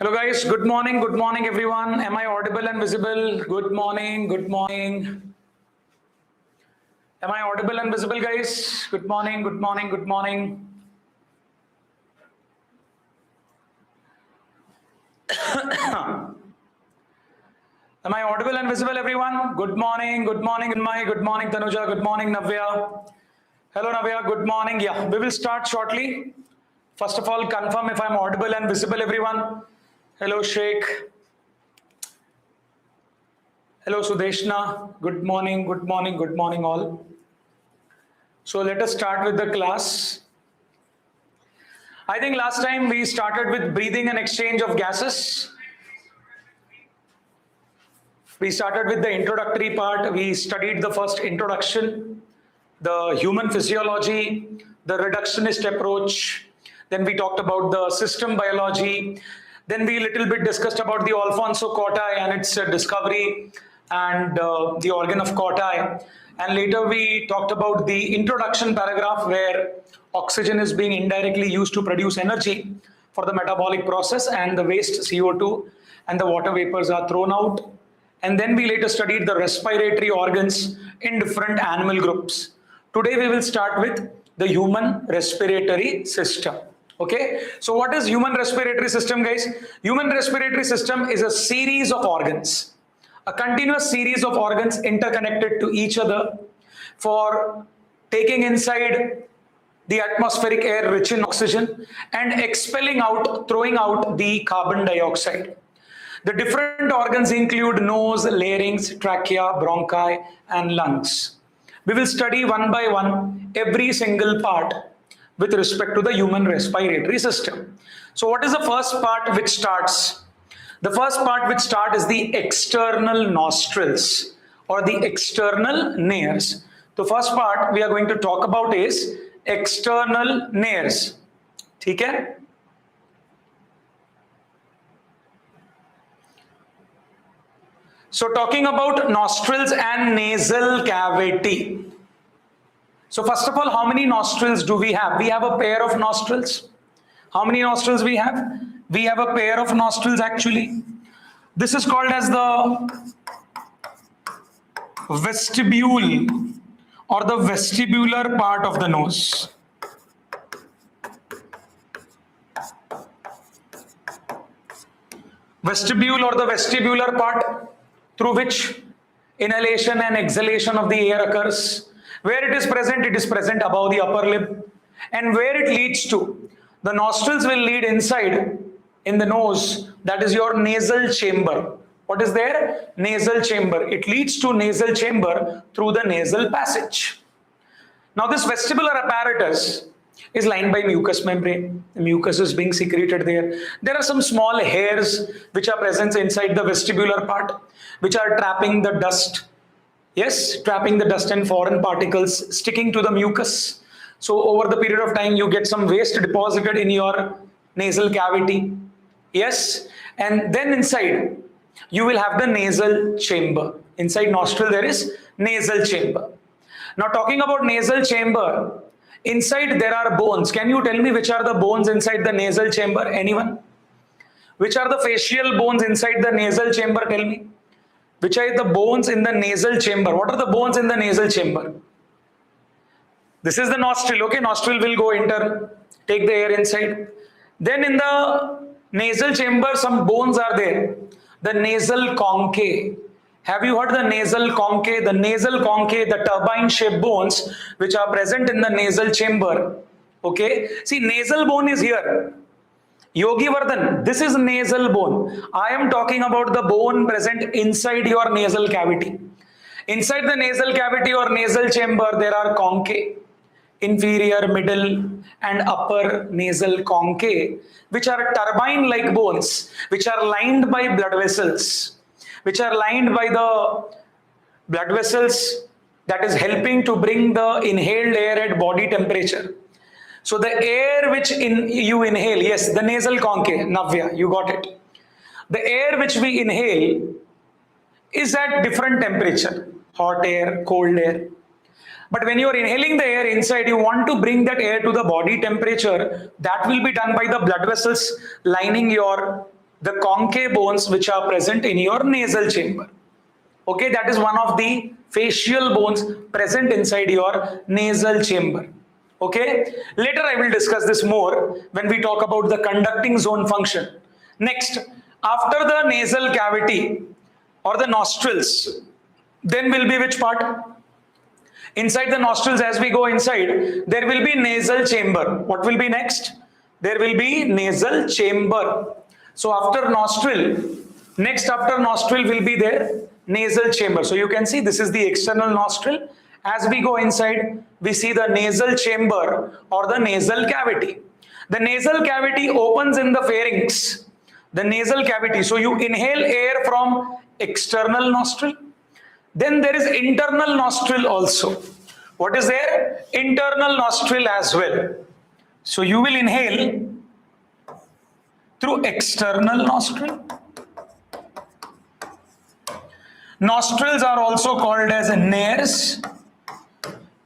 Hello guys, good morning everyone. Am I audible and visible? Good morning, good morning. Am I audible and visible guys? Good morning, good morning, good morning. Am I audible and visible everyone? Good morning, good morning Inmai, good morning Tanuja, good morning Navya. Hello Navya, good morning. Yeah, we will start shortly. First of all, confirm if I'm audible and visible everyone. Hello Sheikh. Hello Sudeshna. Good morning, good morning, good morning all. So let us start with the class. I think last time we started with breathing and exchange of gases. We started with the introductory part. We studied the first introduction, the human physiology, the reductionist approach. Then we talked about the system biology. Then we little bit discussed about the Alfonso Corti and its discovery and the organ of Corti. And later we talked about the introduction paragraph where oxygen is being indirectly used to produce energy for the metabolic process, and the waste CO2 and the water vapors are thrown out. And then we later studied the respiratory organs in different animal groups. Today we will start with the human respiratory system. Okay, so what is human respiratory system, guys? Human respiratory system is a series of organs, a continuous series of organs interconnected to each other for taking inside the atmospheric air rich in oxygen and expelling out, throwing out the carbon dioxide. The different organs include nose, larynx, trachea, bronchi, and lungs. We will study one by one every single part with respect to the human respiratory system. So what is the first part which starts? The first part which starts is the external nostrils or the external nares. The first part we are going to talk about is external nares. Okay? So talking about nostrils and nasal cavity. So first of all, how many nostrils do we have? We have a pair of nostrils. How many nostrils we have? We have a pair of nostrils actually. This is called as the vestibule or the vestibular part of the nose. Vestibule or the vestibular part through which inhalation and exhalation of the air occurs. Where it is present above the upper lip. And where it leads to, the nostrils will lead inside in the nose, that is your nasal chamber. What is there? Nasal chamber. It leads to nasal chamber through the nasal passage. Now this vestibular apparatus is lined by mucous membrane. The mucus is being secreted there. There are some small hairs which are present inside the vestibular part, which are trapping the dust. Yes, trapping the dust and foreign particles sticking to the mucus. So over the period of time, you get some waste deposited in your nasal cavity. Yes, and then inside, you will have the nasal chamber. Inside nostril, there is nasal chamber. Now talking about nasal chamber, inside there are bones. Can you tell me which are the bones inside the nasal chamber? Anyone? Which are the facial bones inside the nasal chamber? Tell me. Which are the bones in the nasal chamber? What are the bones in the nasal chamber? This is the nostril. Okay, nostril will go enter, take the air inside. Then in the nasal chamber, some bones are there. The nasal conchae. Have you heard the nasal conchae? The nasal conchae, the turbine-shaped bones which are present in the nasal chamber. Okay, see, nasal bone is here. Yogi Vardhan, this is nasal bone. I am talking about the bone present inside your nasal cavity. Inside the nasal cavity or nasal chamber, there are conchae, inferior, middle, and upper nasal conchae, which are turbine-like bones, which are lined by blood vessels, which are lined by the blood vessels that is helping to bring the inhaled air at body temperature. So the air which you inhale, yes, the nasal conchae, Navya, you got it. The air which we inhale is at different temperature, hot air, cold air. But when you are inhaling the air inside, you want to bring that air to the body temperature. That will be done by the blood vessels lining your the concave bones which are present in your nasal chamber. Okay, that is one of the facial bones present inside your nasal chamber. Okay, later I will discuss this more when we talk about the conducting zone function. Next, after the nasal cavity or the nostrils, then will be which part? Inside the nostrils, as we go inside, there will be nasal chamber. What will be next? There will be nasal chamber. So after nostril, next after nostril will be there nasal chamber. So you can see this is the external nostril. As we go inside, we see the nasal chamber or the nasal cavity. The nasal cavity opens in the pharynx. The nasal cavity. So you inhale air from external nostril. Then there is internal nostril also. What is there? Internal nostril as well. So you will inhale through external nostril. Nostrils are also called as nares.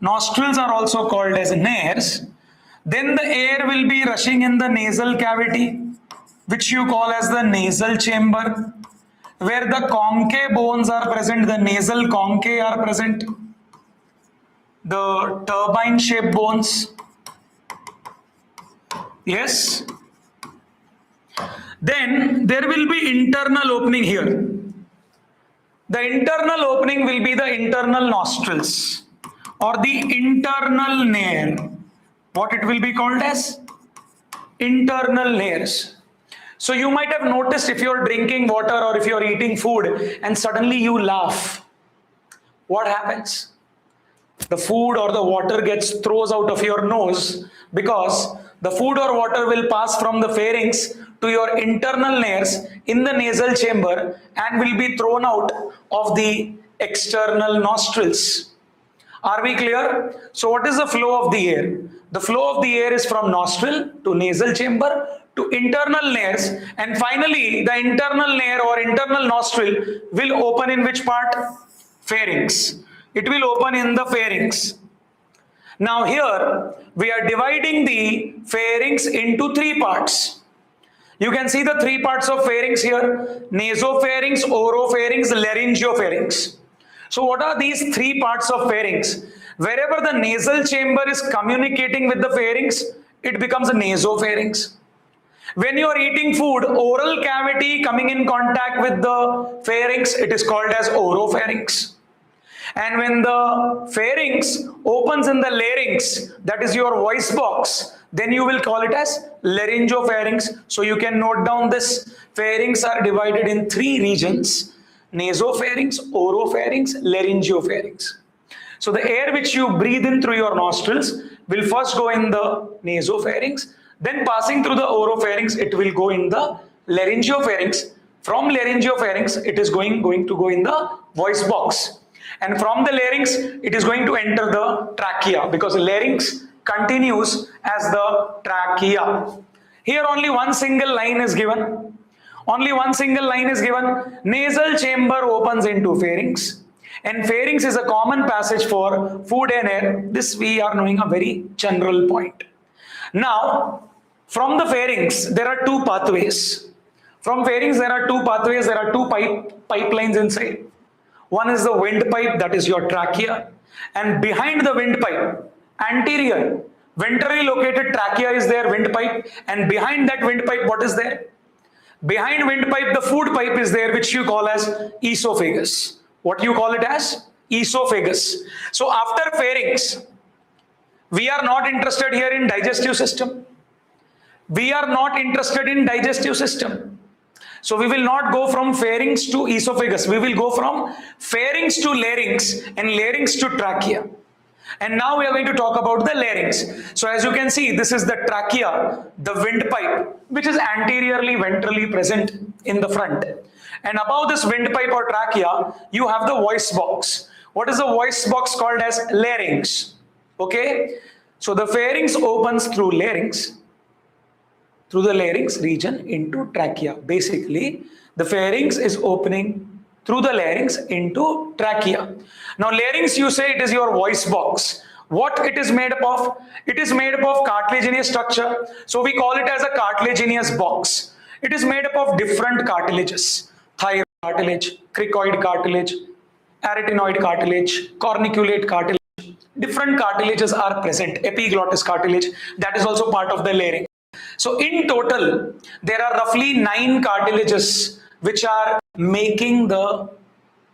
Nostrils are also called as nares. Then the air will be rushing in the nasal cavity, which you call as the nasal chamber, where the concave bones are present, the nasal concave are present, the turbine shaped bones. Yes. Then there will be internal opening here. The internal opening will be the internal nostrils or the internal nare. What it will be called as? Internal nares. So you might have noticed if you're drinking water or if you're eating food and suddenly you laugh, what happens? The food or the water gets throws out of your nose because the food or water will pass from the pharynx to your internal nares in the nasal chamber and will be thrown out of the external nostrils. Are we clear? So what is the flow of the air? The flow of the air is from nostril to nasal chamber to internal nares, and finally the internal nare or internal nostril will open in which part? Pharynx. It will open in the pharynx. Now here we are dividing the pharynx into three parts. You can see the three parts of pharynx here: nasopharynx, oropharynx, laryngopharynx. So what are these three parts of pharynx? Wherever the nasal chamber is communicating with the pharynx, it becomes a nasopharynx. When you are eating food, oral cavity coming in contact with the pharynx, it is called as oropharynx. And when the pharynx opens in the larynx, that is your voice box, then you will call it as laryngopharynx. So you can note down this. Pharynx are divided in three regions: nasopharynx, oropharynx, laryngopharynx. So the air which you breathe in through your nostrils will first go in the nasopharynx, then passing through the oropharynx, it will go in the laryngopharynx. From laryngopharynx, it is going to go in the voice box. And from the larynx, it is going to enter the trachea, because larynx continues as the trachea. Here only one single line is given. Only one single line is given. Nasal chamber opens into pharynx. And pharynx is a common passage for food and air. This we are knowing a very general point. Now, from the pharynx, there are two pathways. From pharynx, there are two pathways. There are two pipelines inside. One is the windpipe, that is your trachea. And behind the windpipe, anterior, ventrally located trachea is there, windpipe. And behind that windpipe, what is there? Behind windpipe, the food pipe is there, which you call as esophagus. What you call it as? Esophagus. So after pharynx, we are not interested here in digestive system. We are not interested in digestive system. So we will not go from pharynx to esophagus. We will go from pharynx to larynx and larynx to trachea. And now we are going to talk about the larynx. So as you can see, this is the trachea, the windpipe, which is anteriorly ventrally present in the front. And above this windpipe or trachea, you have the voice box. What is the voice box called as? Larynx. Okay. So the pharynx opens through larynx, through the larynx region into trachea. Basically, the pharynx is opening through the larynx into trachea. Now larynx, you say it is your voice box. What it is made up of? It is made up of cartilaginous structure. So we call it as a cartilaginous box. It is made up of different cartilages: thyroid cartilage, cricoid cartilage, arytenoid cartilage, corniculate cartilage. Different cartilages are present. Epiglottis cartilage, that is also part of the larynx. So in total, there are roughly 9 cartilages which are making the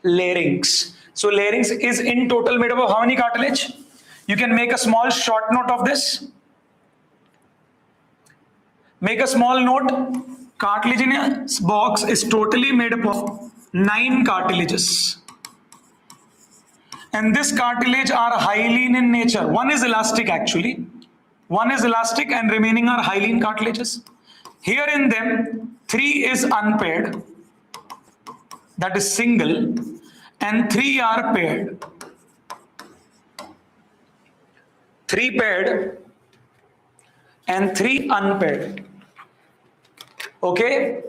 larynx. So larynx is in total made up of how many cartilage? You can make a small short note of this. Make a small note. Cartilaginous box is totally made up of 9 cartilages. And this cartilage are hyaline in nature. One is elastic actually. One is elastic and remaining are hyaline cartilages. Here in them, 3 is unpaired, that is single, and 3 are paired. 3 paired and 3 unpaired. Okay?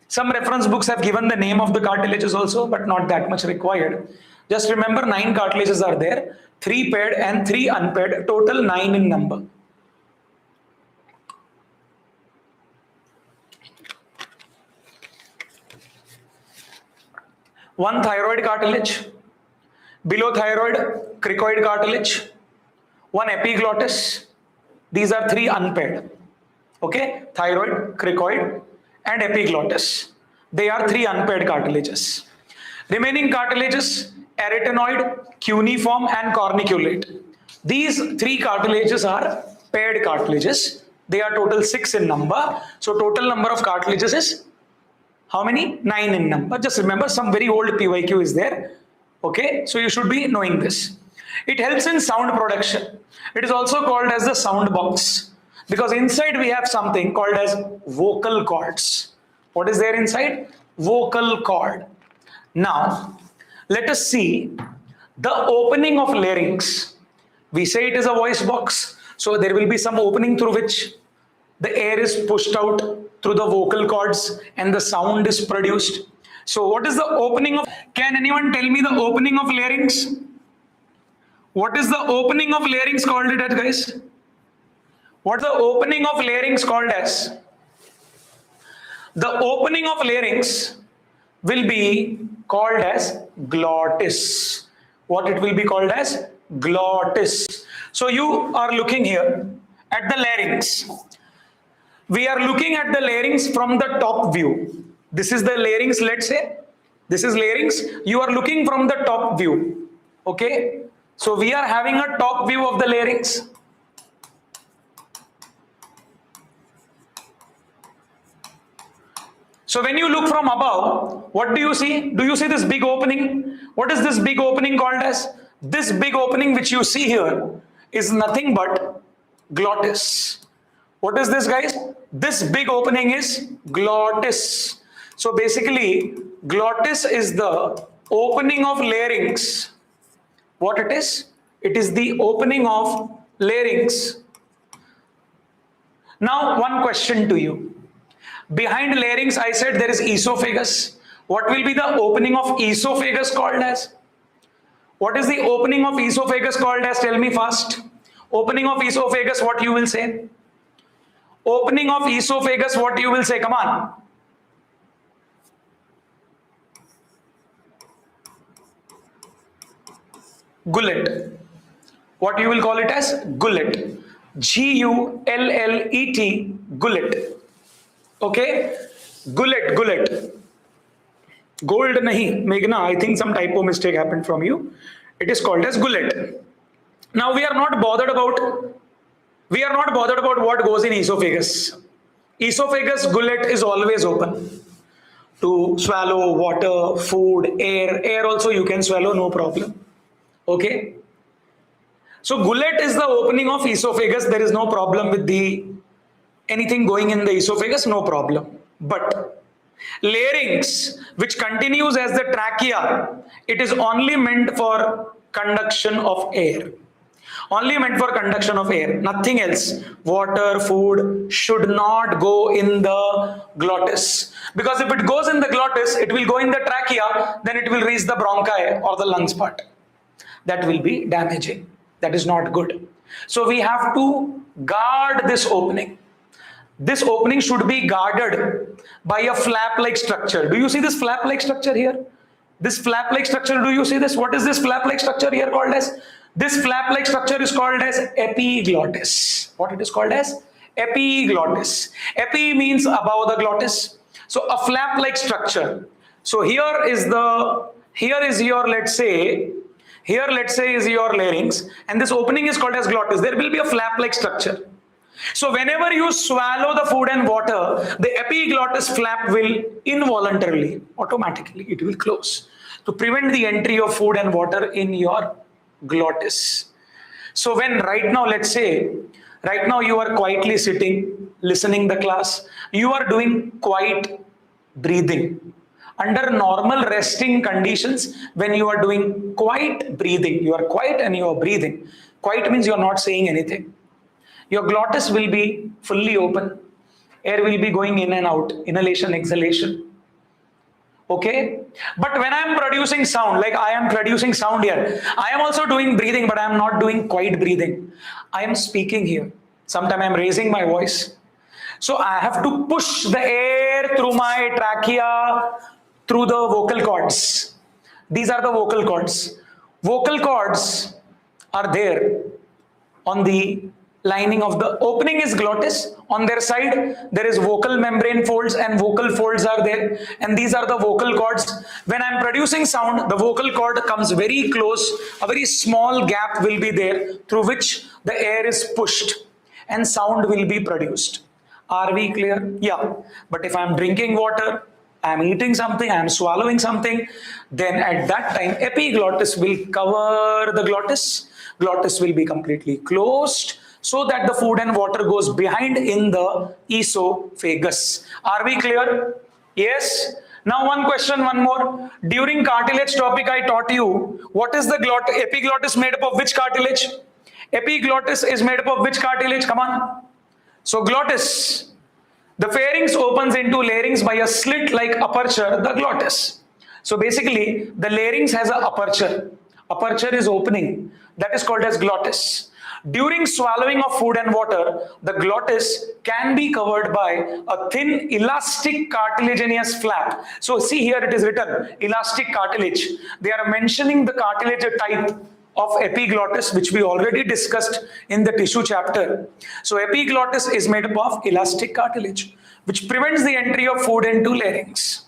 Some reference books have given the name of the cartilages also, but not that much required. Just remember 9 cartilages are there, 3 paired and 3 unpaired, total 9 in number. One thyroid cartilage, below thyroid cricoid cartilage, one epiglottis. These are 3 unpaired. Okay, thyroid, cricoid and epiglottis. They are 3 unpaired cartilages. Remaining cartilages: arytenoid, cuneiform and corniculate. These 3 cartilages are paired cartilages. They are total 6 in number. So total number of cartilages is how many? 9 in number. Just remember, some very old PYQ is there. Okay, so you should be knowing this. It helps in sound production. It is also called as the sound box, because inside we have something called as vocal cords. What is there inside? Vocal cord. Now, let us see the opening of larynx. We say it is a voice box, so there will be some opening through which the air is pushed out through the vocal cords and the sound is produced. So what is the opening of, can anyone tell me the opening of larynx? What is the opening of larynx called it as, guys? What's the opening of larynx called as? The opening of larynx will be called as glottis. What it will be called as? Glottis. So you are looking here at the larynx. We are looking at the larynx from the top view. This is the larynx, let's say. This is larynx. You are looking from the top view. Okay. So we are having a top view of the larynx. So when you look from above, what do you see? Do you see this big opening? What is this big opening called as? This big opening which you see here is nothing but glottis. What is this, guys? This big opening is glottis. So basically, glottis is the opening of larynx. What it is? It is the opening of larynx. Now, one question to you. Behind larynx, I said there is esophagus. What will be the opening of esophagus called as? What is the opening of esophagus called as? Tell me fast. Opening of esophagus, what you will say? Opening of esophagus, what you will say? Come on. Gullet. What you will call it as? Gullet. G-U-L-L-E-T. Gullet. Okay? Gullet, gullet. Gold nahi. Meghna, I think some typo mistake happened from you. It is called as gullet. Now we are not bothered about what goes in esophagus. Esophagus gullet is always open to swallow water, food, air. Air also you can swallow, no problem. Okay. So gullet is the opening of esophagus. There is no problem with anything going in the esophagus, no problem. But larynx, which continues as the trachea, it is only meant for conduction of air. Only meant for conduction of air, nothing else. Water, food should not go in the glottis. Because if it goes in the glottis, it will go in the trachea, then it will reach the bronchi or the lungs part. That will be damaging. That is not good. So we have to guard this opening. This opening should be guarded by a flap-like structure. Do you see this flap-like structure here? This flap-like structure, do you see this? What is this flap-like structure here called as? This flap-like structure is called as epiglottis. What it is called as? Epiglottis. Epi means above the glottis. So a flap-like structure. So here is your, let's say is your larynx, and this opening is called as glottis. There will be a flap-like structure. So whenever you swallow the food and water, the epiglottis flap will involuntarily, automatically, it will close to prevent the entry of food and water in your glottis. So when right now you are quietly sitting, listening the class, you are doing quiet breathing. Under normal resting conditions, when you are doing quiet breathing, you are quiet and you are breathing. Quiet means you are not saying anything. Your glottis will be fully open. Air will be going in and out, inhalation, exhalation. Okay? But when I am producing sound, like I am producing sound here, I am also doing breathing, but I am not doing quiet breathing. I am speaking here. Sometimes I am raising my voice. So I have to push the air through my trachea, through the vocal cords. These are the vocal cords. Vocal cords are there on the lining of the opening is glottis. On their side, there is vocal membrane folds and vocal folds are there. And these are the vocal cords. When I'm producing sound, the vocal cord comes very close. A very small gap will be there through which the air is pushed and sound will be produced. Are we clear? Yeah. But if I'm drinking water, I'm eating something, I'm swallowing something, then at that time, epiglottis will cover the glottis. Glottis will be completely closed, so that the food and water goes behind in the esophagus. Are we clear? Yes? Now one question, one more. During cartilage topic, I taught you, what is the epiglottis made up of which cartilage? Epiglottis is made up of which cartilage? Come on. So glottis. The pharynx opens into larynx by a slit-like aperture, the glottis. So basically, the larynx has an aperture. Aperture is opening. That is called as glottis. During swallowing of food and water, the glottis can be covered by a thin elastic cartilaginous flap. So see here it is written, elastic cartilage. They are mentioning the cartilage type of epiglottis, which we already discussed in the tissue chapter. So epiglottis is made up of elastic cartilage, which prevents the entry of food into larynx.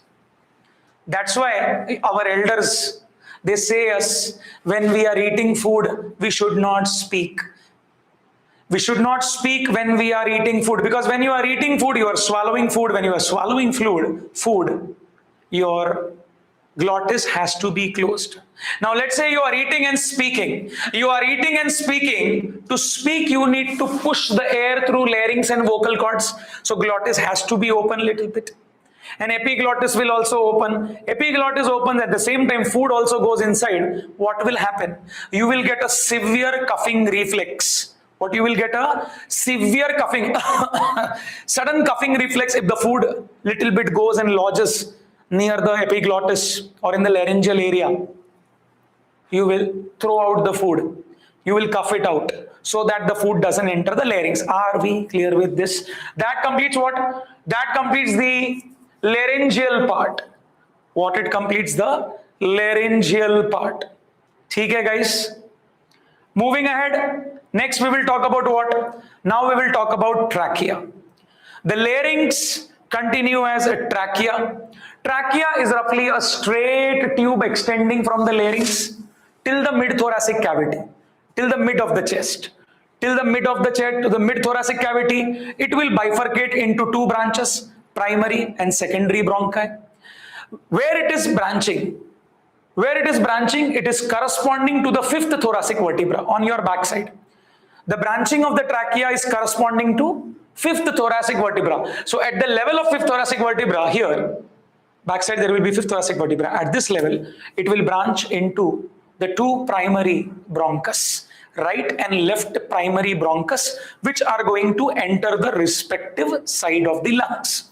That's why our elders, they say us, when we are eating food, we should not speak. We should not speak when we are eating food, because when you are eating food, you are swallowing food. When you are swallowing food, your glottis has to be closed. Now let's say you are eating and speaking. You are eating and speaking. To speak, you need to push the air through larynx and vocal cords. So glottis has to be open a little bit. And epiglottis will also open. Epiglottis opens at the same time, food also goes inside. What will happen? You will get a severe coughing reflex. What you will get? A severe coughing, sudden coughing reflex if the food little bit goes and lodges near the epiglottis or in the laryngeal area. You will throw out the food. You will cough it out so that the food doesn't enter the larynx. Are we clear with this? That completes what? That completes the laryngeal part. What it completes? The laryngeal part. Okay, guys? Moving ahead, next we will talk about what? Now we will talk about trachea. The larynx continue as a trachea. Trachea is roughly a straight tube extending from the larynx till the mid-thoracic cavity, till the mid of the chest. Till the mid of the chest to the mid-thoracic cavity, it will bifurcate into two branches, primary and secondary bronchi. Where it is branching, it is corresponding to the fifth thoracic vertebra on your backside. The branching of the trachea is corresponding to fifth thoracic vertebra. So at the level of fifth thoracic vertebra here, backside there will be fifth thoracic vertebra. At this level, it will branch into the two primary bronchus, right and left primary bronchus, which are going to enter the respective side of the lungs.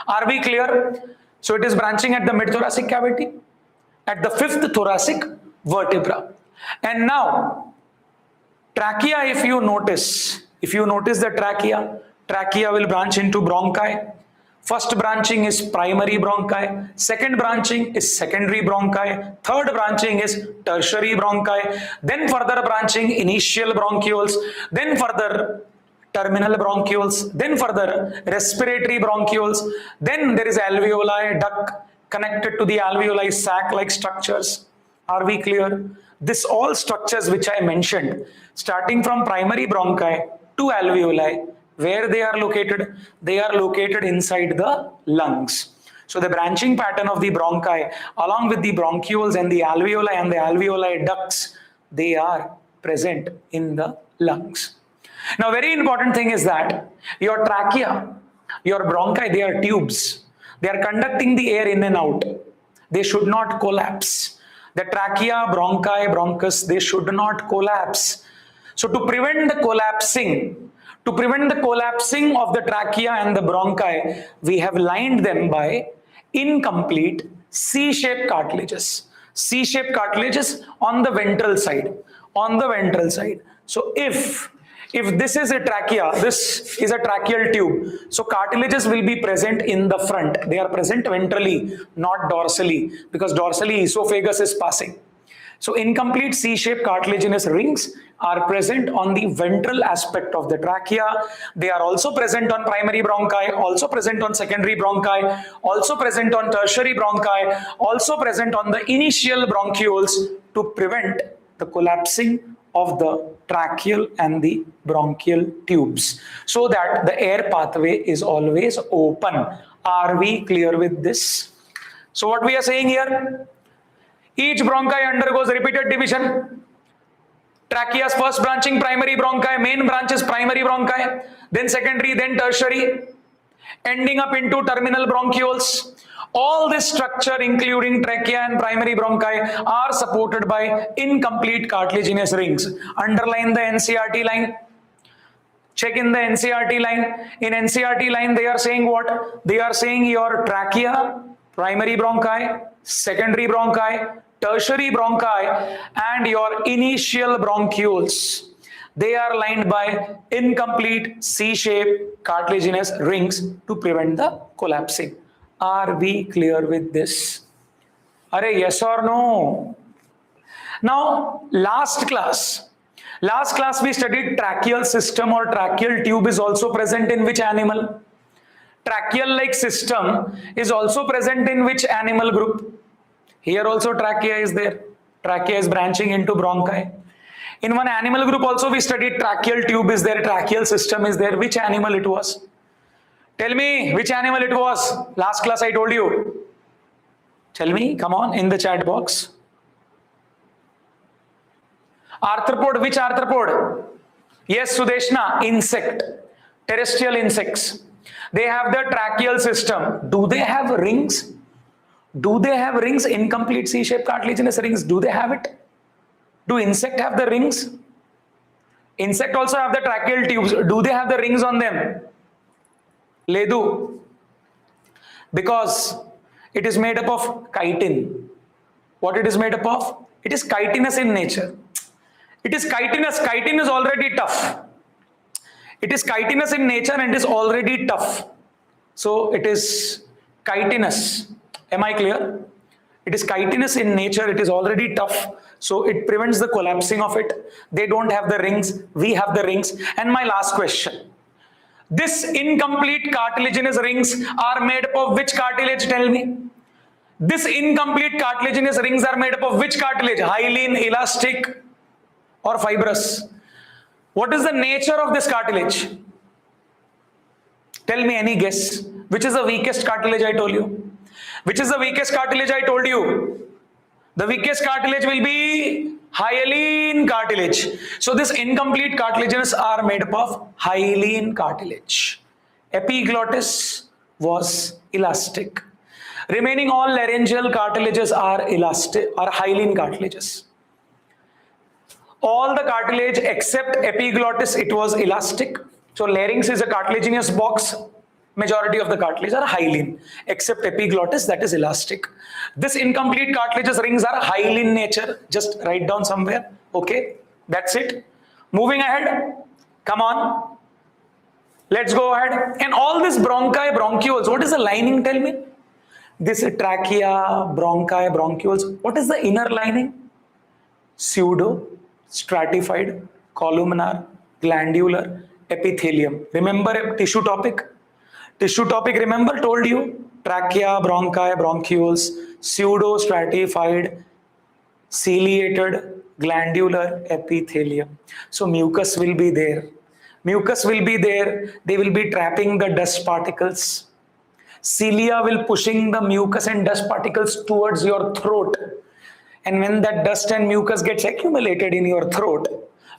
Are we clear? So it is branching at the mid-thoracic cavity, at the fifth thoracic vertebra. And now, trachea, if you notice the trachea, Trachea will branch into bronchi. First branching is primary bronchi, second branching is secondary bronchi, third branching is tertiary bronchi, then further branching initial bronchioles, then further terminal bronchioles, then further respiratory bronchioles, then there is alveoli duct connected to the alveoli sac-like structures. Are we clear? This all structures which I mentioned, starting from primary bronchi to alveoli, where they are located? They are located inside the lungs. So the branching pattern of the bronchi along with the bronchioles and the alveoli ducts, they are present in the lungs. Now very important thing is that your trachea, your bronchi, they are tubes. They are conducting the air in and out. They should not collapse. The trachea, bronchi, bronchus, they should not collapse. So to prevent the collapsing of the trachea and the bronchi, we have lined them by incomplete C-shaped cartilages. C-shaped cartilages on the ventral side. So if this is a trachea, this is a tracheal tube. So cartilages will be present in the front. They are present ventrally, not dorsally, because dorsally esophagus is passing. So incomplete C-shaped cartilaginous rings are present on the ventral aspect of the trachea. They are also present on primary bronchi, also present on secondary bronchi, also present on tertiary bronchi, also present on the initial bronchioles to prevent the collapsing of the tracheal and the bronchial tubes, so that the air pathway is always open. Are we clear with this? So what we are saying here? Each bronchi undergoes repeated division. Trachea's first branching primary bronchi, main branch is primary bronchi, then secondary, then tertiary, ending up into terminal bronchioles. All this structure, including trachea and primary bronchi, are supported by incomplete cartilaginous rings. Underline the NCERT line. Check in the NCERT line. In NCERT line, they are saying what? They are saying your trachea, primary bronchi, secondary bronchi, tertiary bronchi, and your initial bronchioles, they are lined by incomplete C-shaped cartilaginous rings to prevent the collapsing. Are we clear with this? Are yes or no? Now, last class we studied tracheal system or tracheal tube is also present in which animal? Tracheal-like system is also present in which animal group? Here also trachea is there. Trachea is branching into bronchi. In one animal group also we studied tracheal tube is there, tracheal system is there. Which animal it was? Tell me which animal it was. Last class I told you. Tell me, come on, in the chat box. Arthropod, which arthropod? Yes, Sudeshna, insect. Terrestrial insects. They have the tracheal system. Do they have rings? Do they have rings? Incomplete C-shaped cartilaginous rings. Do they have it? Do insect have the rings? Insect also have the tracheal tubes. Do they have the rings on them? Ledu. Because it is made up of chitin. What it is made up of? It is chitinous in nature. It is chitinous. Chitin is already tough. It is chitinous in nature and is already tough. So it is chitinous. Am I clear? It is chitinous in nature. It is already tough. So it prevents the collapsing of it. They don't have the rings. We have the rings. And my last question. This incomplete cartilaginous rings are made up of which cartilage? Tell me. This incomplete cartilaginous rings are made up of which cartilage? Hyaline, elastic, or fibrous? What is the nature of this cartilage? Tell me, any guess. Which is the weakest cartilage I told you? Which is the weakest cartilage I told you? The weakest cartilage will be hyaline cartilage. So this incomplete cartilages are made up of hyaline cartilage. Epiglottis was elastic. Remaining all laryngeal cartilages are elastic, are hyaline cartilages. All the cartilage except epiglottis, it was elastic. So larynx is a cartilaginous box. Majority of the cartilage are hyaline, except epiglottis, that is elastic. This incomplete cartilages rings are hyaline nature. Just write down somewhere. Okay, that's it. Moving ahead. Come on. Let's go ahead. And all this bronchi, bronchioles, what is the lining, tell me? This trachea, bronchi, bronchioles, what is the inner lining? Pseudo, stratified, columnar, glandular, epithelium. Remember tissue topic? Tissue topic, remember, told you? Trachea, bronchi, bronchioles, pseudo, stratified, ciliated, glandular, epithelium. So mucus will be there. Mucus will be there. They will be trapping the dust particles. Cilia will pushing the mucus and dust particles towards your throat. And when that dust and mucus gets accumulated in your throat,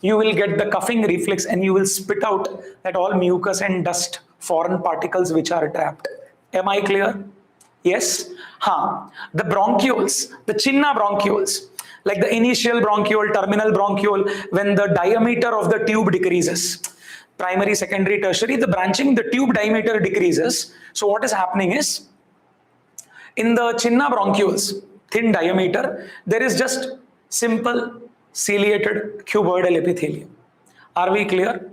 you will get the coughing reflex and you will spit out that all mucus and dust, foreign particles which are trapped. Am I clear? Yes? The bronchioles, the chinna bronchioles, like the initial bronchiole, terminal bronchiole, when the diameter of the tube decreases, primary, secondary, tertiary, the branching, the tube diameter decreases. So what is happening is, in the chinna bronchioles, thin diameter, there is just simple ciliated cuboidal epithelium. Are we clear?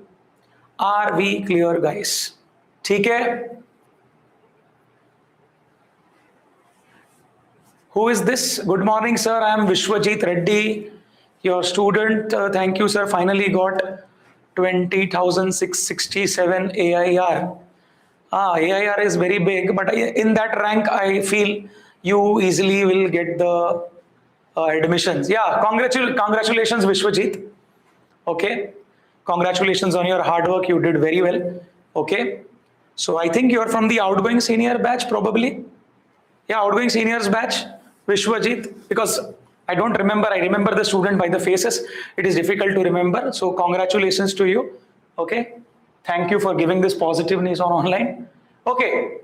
Are we clear, guys? ठीक है? Who is this? Good morning, sir. I am Vishwajit Reddy, your student. Thank you, sir. Finally got 20,667 AIR. AIR is very big, but in that rank, I feel you easily will get the admissions. Yeah, congratulations, Vishwajit. Okay, congratulations on your hard work. You did very well. Okay, so I think you are from the outgoing senior batch, probably. Yeah, outgoing seniors batch, Vishwajit, because I don't remember. I remember the student by the faces. It is difficult to remember. So congratulations to you. Okay. Thank you for giving this positiveness on online. Okay.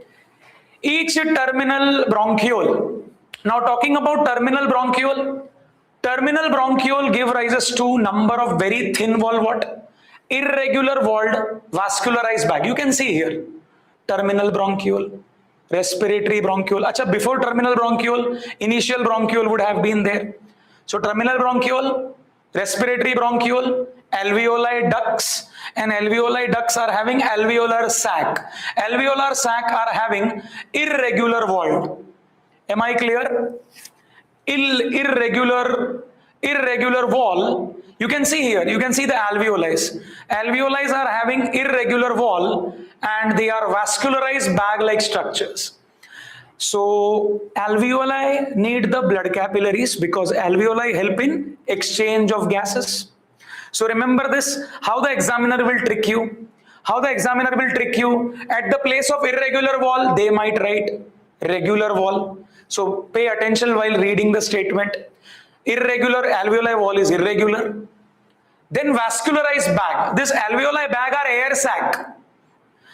Each terminal bronchiole. Now talking about terminal bronchiole give rises to number of very thin wall what? Irregular walled vascularized bag. You can see here. Terminal bronchiole. Respiratory bronchiole. Acha, before terminal bronchiole, initial bronchiole would have been there. So terminal bronchiole, respiratory bronchiole, alveoli ducts, and alveoli ducts are having alveolar sac. Alveolar sac are having irregular walled. Am I clear? Irregular wall. You can see here, you can see the alveoli. Alveoli are having irregular wall and they are vascularized bag-like structures. So alveoli need the blood capillaries because alveoli help in exchange of gases. So remember this, how the examiner will trick you. How the examiner will trick you. At the place of irregular wall, they might write regular wall. So pay attention while reading the statement. Irregular alveoli wall is irregular. Then vascularized bag. This alveoli bag are air sac.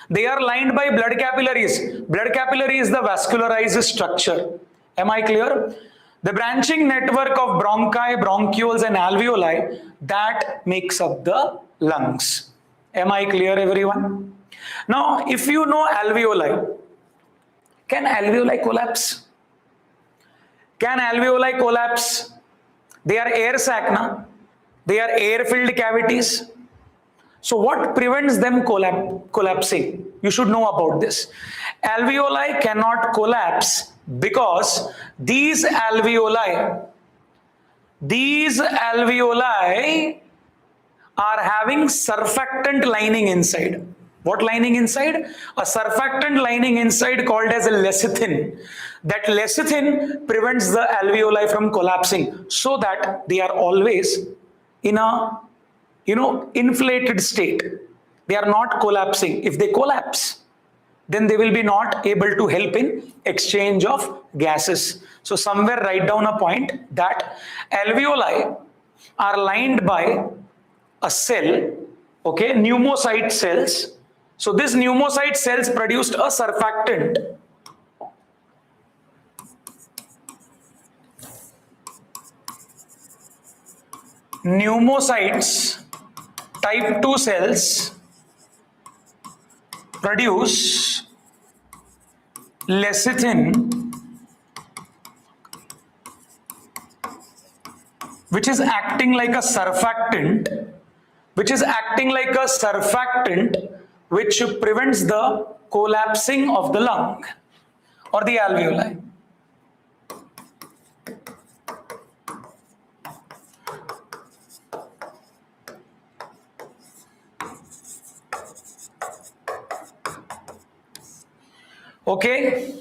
They are lined by blood capillaries. Blood capillary is the vascularized structure. Am I clear? The branching network of bronchi, bronchioles and alveoli that makes up the lungs. Am I clear, everyone? Now, if you know alveoli, can alveoli collapse? Can alveoli collapse? They are air sac, na? They are air-filled cavities. So what prevents them collapsing? You should know about this. Alveoli cannot collapse because these alveoli are having surfactant lining inside. What lining inside? A surfactant lining inside called as a lecithin. That lecithin prevents the alveoli from collapsing so that they are always in a inflated state. They are not collapsing. If they collapse, then they will be not able to help in exchange of gases. So somewhere write down a point that alveoli are lined by a cell, okay, pneumocyte cells. So this pneumocyte cells produced a surfactant. Pneumocytes type 2 cells produce lecithin, which is acting like a surfactant, which prevents the collapsing of the lung or the alveoli. Okay.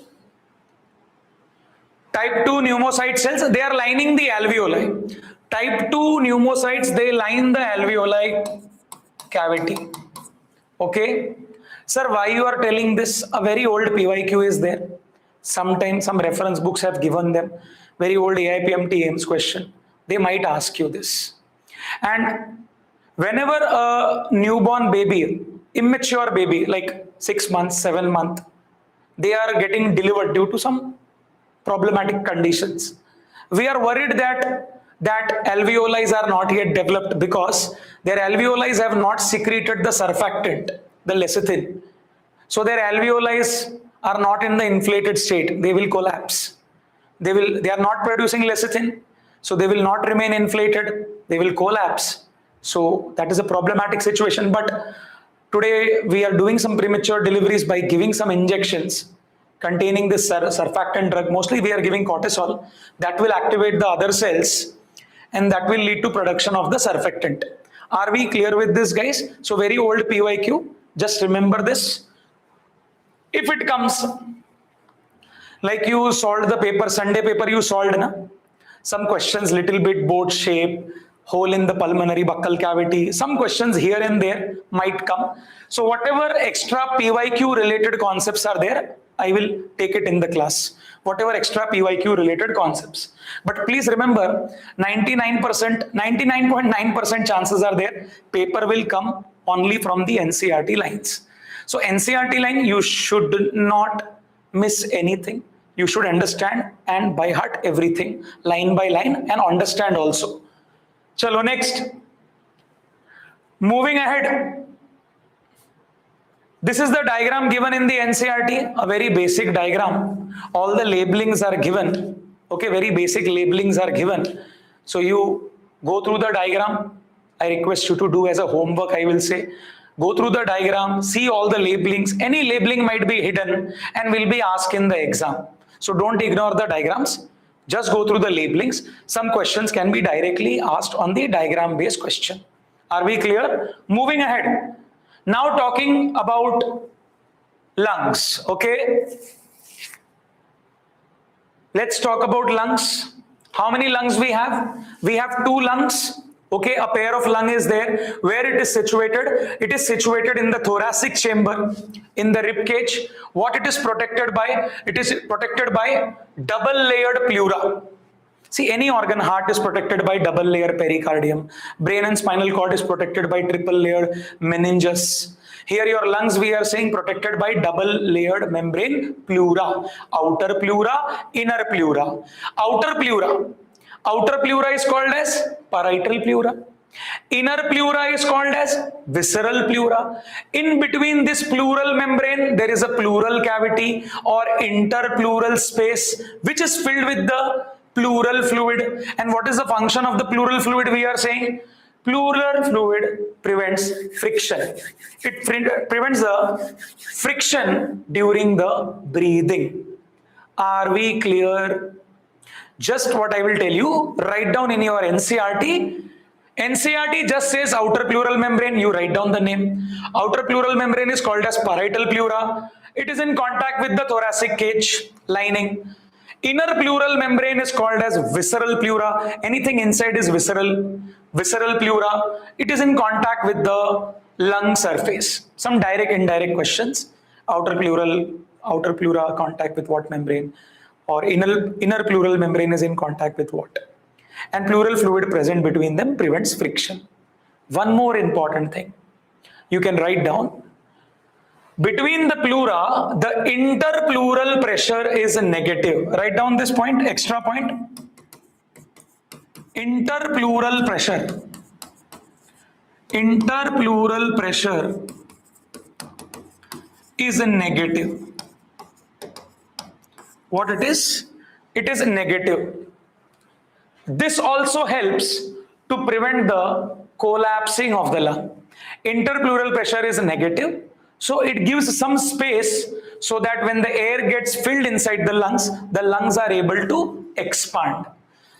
Type 2 pneumocyte cells, they are lining the alveoli. Type 2 pneumocytes, they line the alveoli cavity. Okay. Sir, why you are telling this? A very old PYQ is there. Sometimes some reference books have given them. Very old AIPMT AIMS question. They might ask you this. And whenever a newborn baby, immature baby, like 6 months, 7 months, they are getting delivered due to some problematic conditions. We are worried that alveoli are not yet developed because their alveoli have not secreted the surfactant, the lecithin. So their alveoli are not in the inflated state. They will collapse. They are not producing lecithin, so they will not remain inflated. They will collapse. So that is a problematic situation. But today we are doing some premature deliveries by giving some injections containing this surfactant drug. Mostly we are giving cortisol that will activate the other cells and that will lead to production of the surfactant. Are we clear with this, guys? So very old PYQ, just remember this. If it comes like you solved the paper, Sunday paper you solved, na? Some questions little bit boat shape, hole in the pulmonary buccal cavity, some questions here and there might come. So whatever extra PYQ related concepts are there, I will take it in the class. Whatever extra PYQ related concepts. But please remember, 99.9% chances are there, paper will come only from the NCERT lines. So NCERT line, you should not miss anything. You should understand and by heart everything, line by line, and understand also. Chalo, next. Moving ahead. This is the diagram given in the NCERT, a very basic diagram. All the labelings are given. Okay, very basic labelings are given. So you go through the diagram. I request you to do as a homework, I will say. Go through the diagram, see all the labelings. Any labeling might be hidden and will be asked in the exam. So don't ignore the diagrams. Just go through the labelings. Some questions can be directly asked on the diagram-based question. Are we clear? Moving ahead. Now talking about lungs, okay? Let's talk about lungs. How many lungs we have? We have 2 lungs. Okay, a pair of lung is there. Where it is situated? It is situated in the thoracic chamber, in the rib cage. What it is protected by? It is protected by double layered pleura. See, any organ, heart is protected by double layer pericardium. Brain and spinal cord is protected by triple layered meninges. Here your lungs, we are saying, protected by double layered membrane pleura. Outer pleura, inner pleura. Outer pleura. Outer pleura is called as parietal pleura. Inner pleura is called as visceral pleura. In between this pleural membrane, there is a pleural cavity or interpleural space, which is filled with the pleural fluid. And what is the function of the pleural fluid? We are saying pleural fluid prevents friction. It prevents the friction during the breathing. Are we clear? Just what I will tell you, write down in your NCERT. NCERT just says outer pleural membrane, you write down the name. Outer pleural membrane is called as parietal pleura. It is in contact with the thoracic cage lining. Inner pleural membrane is called as visceral pleura. Anything inside is visceral. Visceral pleura. It is in contact with the lung surface. Some direct, indirect questions. Outer pleura contact with what membrane? Or inner pleural membrane is in contact with what? And pleural fluid present between them prevents friction. One more important thing you can write down. Between the pleura, the interpleural pressure is negative. Write down this point, extra point. Interpleural pressure. Interpleural pressure is negative. What it is? It is negative. This also helps to prevent the collapsing of the lung. Interpleural pressure is negative, So it gives some space so that when the air gets filled inside the lungs are able to expand.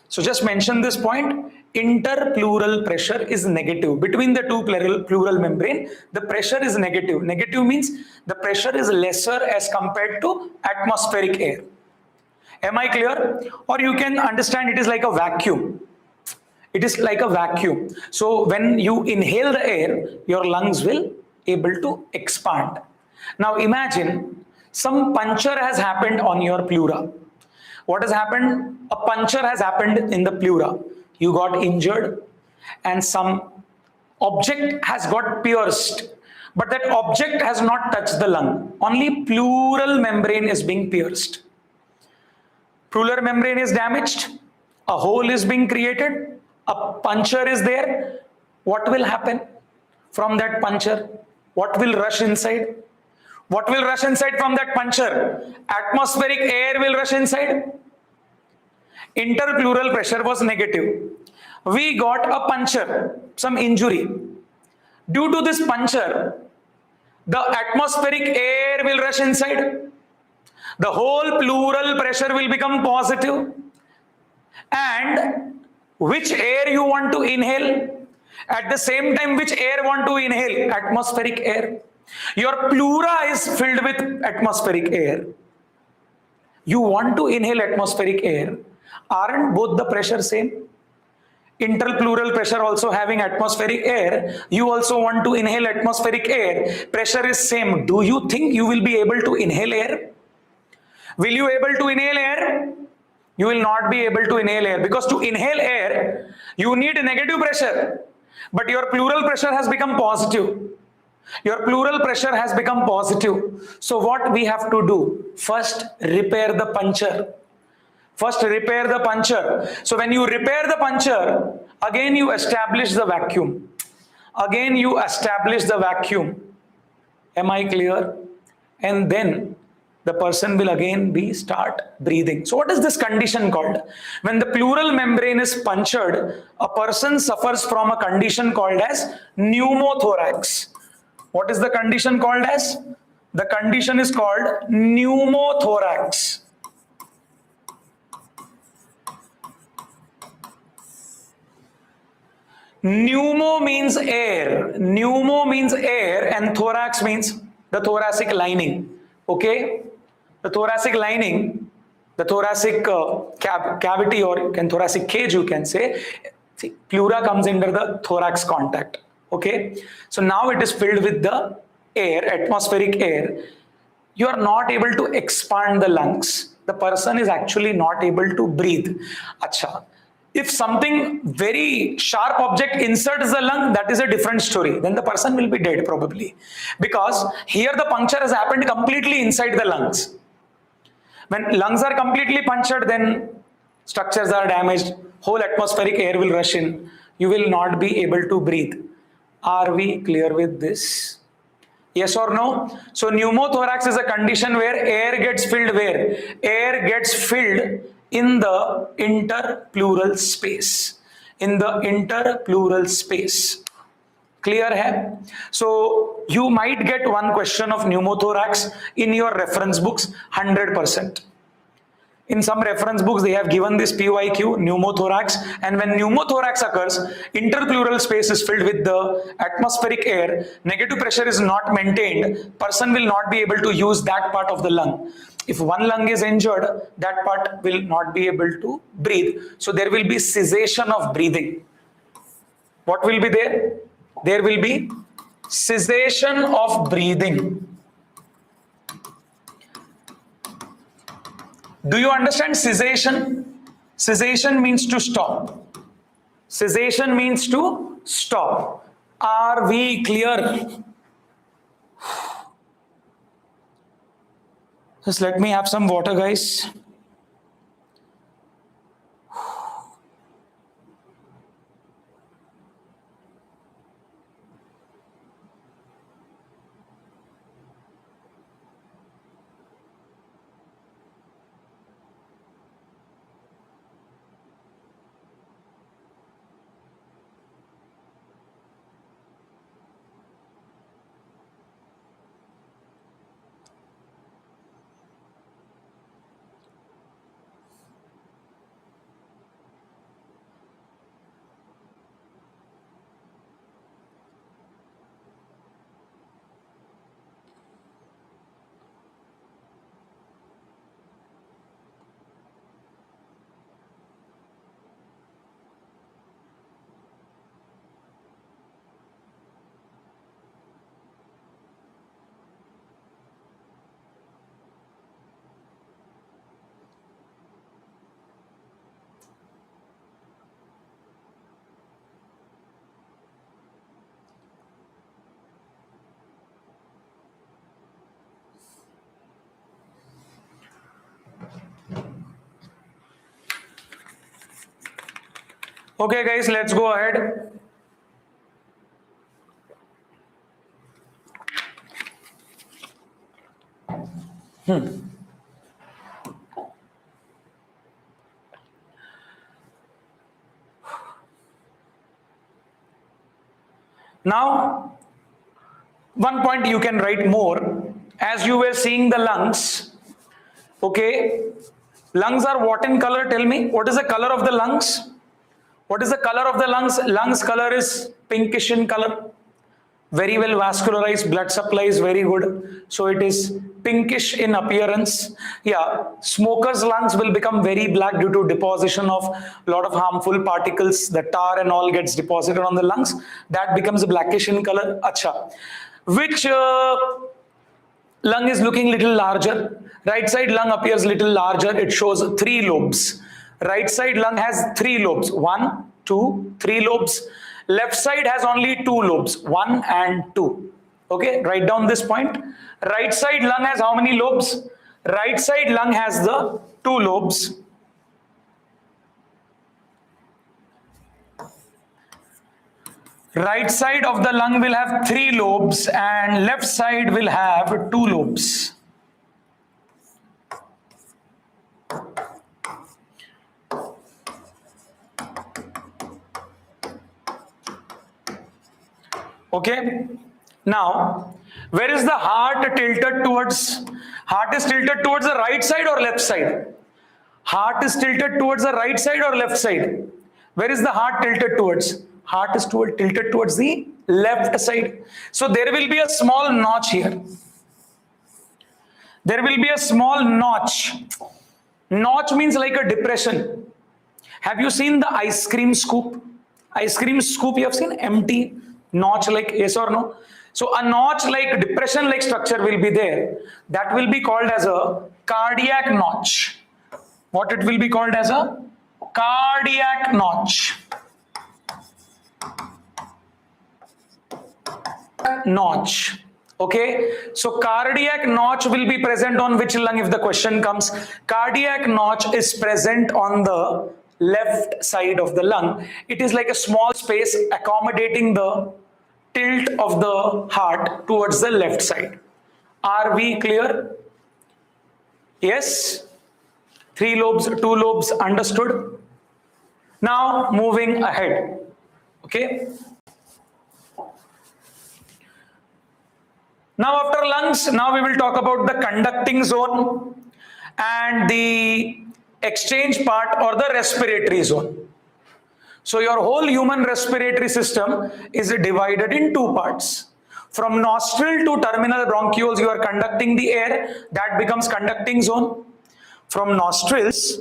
So just mention this point. Interpleural pressure is negative. Between the two pleural membrane, the pressure is negative. Negative means the pressure is lesser as compared to atmospheric air. Am I clear? Or you can understand it is like a vacuum. It is like a vacuum. So when you inhale the air, your lungs will able to expand. Now imagine some puncture has happened on your pleura. What has happened? A puncture has happened in the pleura. You got injured and some object has got pierced. But that object has not touched the lung. Only pleural membrane is being pierced. Pleural membrane is damaged. A hole is being created. A puncture is there. What will happen from that puncture? What will rush inside? What will rush inside from that puncture? Atmospheric air will rush inside. Interpleural pressure was negative. We got a puncture, some injury. Due to this puncture, the atmospheric air will rush inside. The whole pleural pressure will become positive. And which air you want to inhale? At the same time, which air want to inhale? Atmospheric air. Your pleura is filled with atmospheric air. You want to inhale atmospheric air. Aren't both the pressure same? Interpleural pressure also having atmospheric air. You also want to inhale atmospheric air. Pressure is same. Do you think you will be able to inhale air? Will you able to inhale air? You will not be able to inhale air, because to inhale air, you need negative pressure. But your pleural pressure has become positive. Your pleural pressure has become positive. So what we have to do? First, repair the puncture. First, repair the puncture. So when you repair the puncture, again you establish the vacuum. Again you establish the vacuum. Am I clear? And then the person will again start breathing. So what is this condition called? When the pleural membrane is punctured, a person suffers from a condition called as pneumothorax. What is the condition called as? The condition is called pneumothorax. Pneumo means air. Pneumo means air, and thorax means the thoracic lining. Okay? The thoracic lining, the thoracic cavity, or thoracic cage, you can say. See, pleura comes under the thorax contact. Okay? So now it is filled with the air, atmospheric air. You are not able to expand the lungs. The person is actually not able to breathe. Acha. If something very sharp object inserts the lung, that is a different story. Then the person will be dead probably. Because here the puncture has happened completely inside the lungs. When lungs are completely punctured, then structures are damaged. Whole atmospheric air will rush in. You will not be able to breathe. Are we clear with this? Yes or no? So pneumothorax is a condition where air gets filled where? Air gets filled in the interpleural space. In the interpleural space. Clear hai? So you might get one question of pneumothorax in your reference books, 100%. In some reference books, they have given this PYQ, pneumothorax, and when pneumothorax occurs, interpleural space is filled with the atmospheric air, negative pressure is not maintained, person will not be able to use that part of the lung. If one lung is injured, that part will not be able to breathe. So there will be cessation of breathing. What will be there? There will be cessation of breathing. Do you understand cessation? Cessation means to stop. Cessation means to stop. Are we clear? Just let me have some water, guys. Okay, guys, let's go ahead. Now, one point you can write more. As you were seeing the lungs, okay, lungs are what in color? Tell me, what is the color of the lungs? What is the color of the lungs? Lungs color is pinkish in color. Very well vascularized, blood supply is very good. So it is pinkish in appearance. Yeah, smokers' lungs will become very black due to deposition of a lot of harmful particles. The tar and all gets deposited on the lungs. That becomes blackish in color. Acha. Which lung is looking little larger? Right side lung appears little larger. It shows 3 lobes. Right side lung has 3 lobes. 1, 2, 3 lobes. Left side has only 2 lobes, 1 and 2. Okay, write down this point. Right side lung has how many lobes? Right side lung has the 2 lobes. Right side of the lung will have 3 lobes and left side will have 2 lobes. Okay, now where is the heart tilted towards? Heart is tilted towards the right side or left side? Heart is tilted towards the right side or left side? Where is the heart tilted towards? Heart is tilted towards the left side. So there will be a small notch here. There will be a small notch. Notch means like a depression. Have you seen the ice cream scoop? Ice cream scoop you have seen? Empty notch, like, yes or no? So a notch like depression like structure will be there. That will be called as a cardiac notch. What it will be called as? A cardiac notch. Notch. Okay, so cardiac notch will be present on which lung if the question comes? Cardiac notch is present on the left side of the lung. It is like a small space accommodating the tilt of the heart towards the left side. Are we clear? Yes? 3 lobes, 2 lobes, understood? Now moving ahead. Okay. Now after lungs, now we will talk about the conducting zone and the exchange part or the respiratory zone. So your whole human respiratory system is divided in 2 parts. From nostril to terminal bronchioles, you are conducting the air. That becomes conducting zone. From nostrils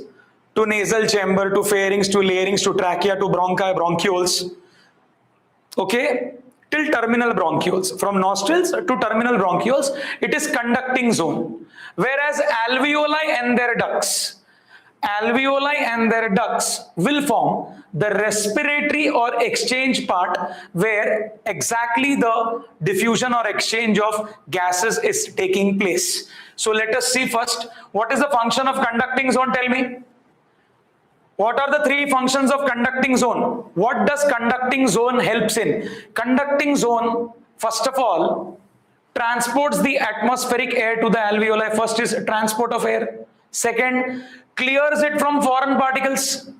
to nasal chamber to pharynx to larynx to trachea to bronchi, bronchioles. Okay, till terminal bronchioles. From nostrils to terminal bronchioles, it is conducting zone. Whereas alveoli and their ducts will form the respiratory or exchange part where exactly the diffusion or exchange of gases is taking place. So let us see first, what is the function of conducting zone? Tell me. What are the 3 functions of conducting zone? What does conducting zone helps in? Conducting zone, first of all, transports the atmospheric air to the alveoli. First is transport of air. Second, clears it from foreign particles.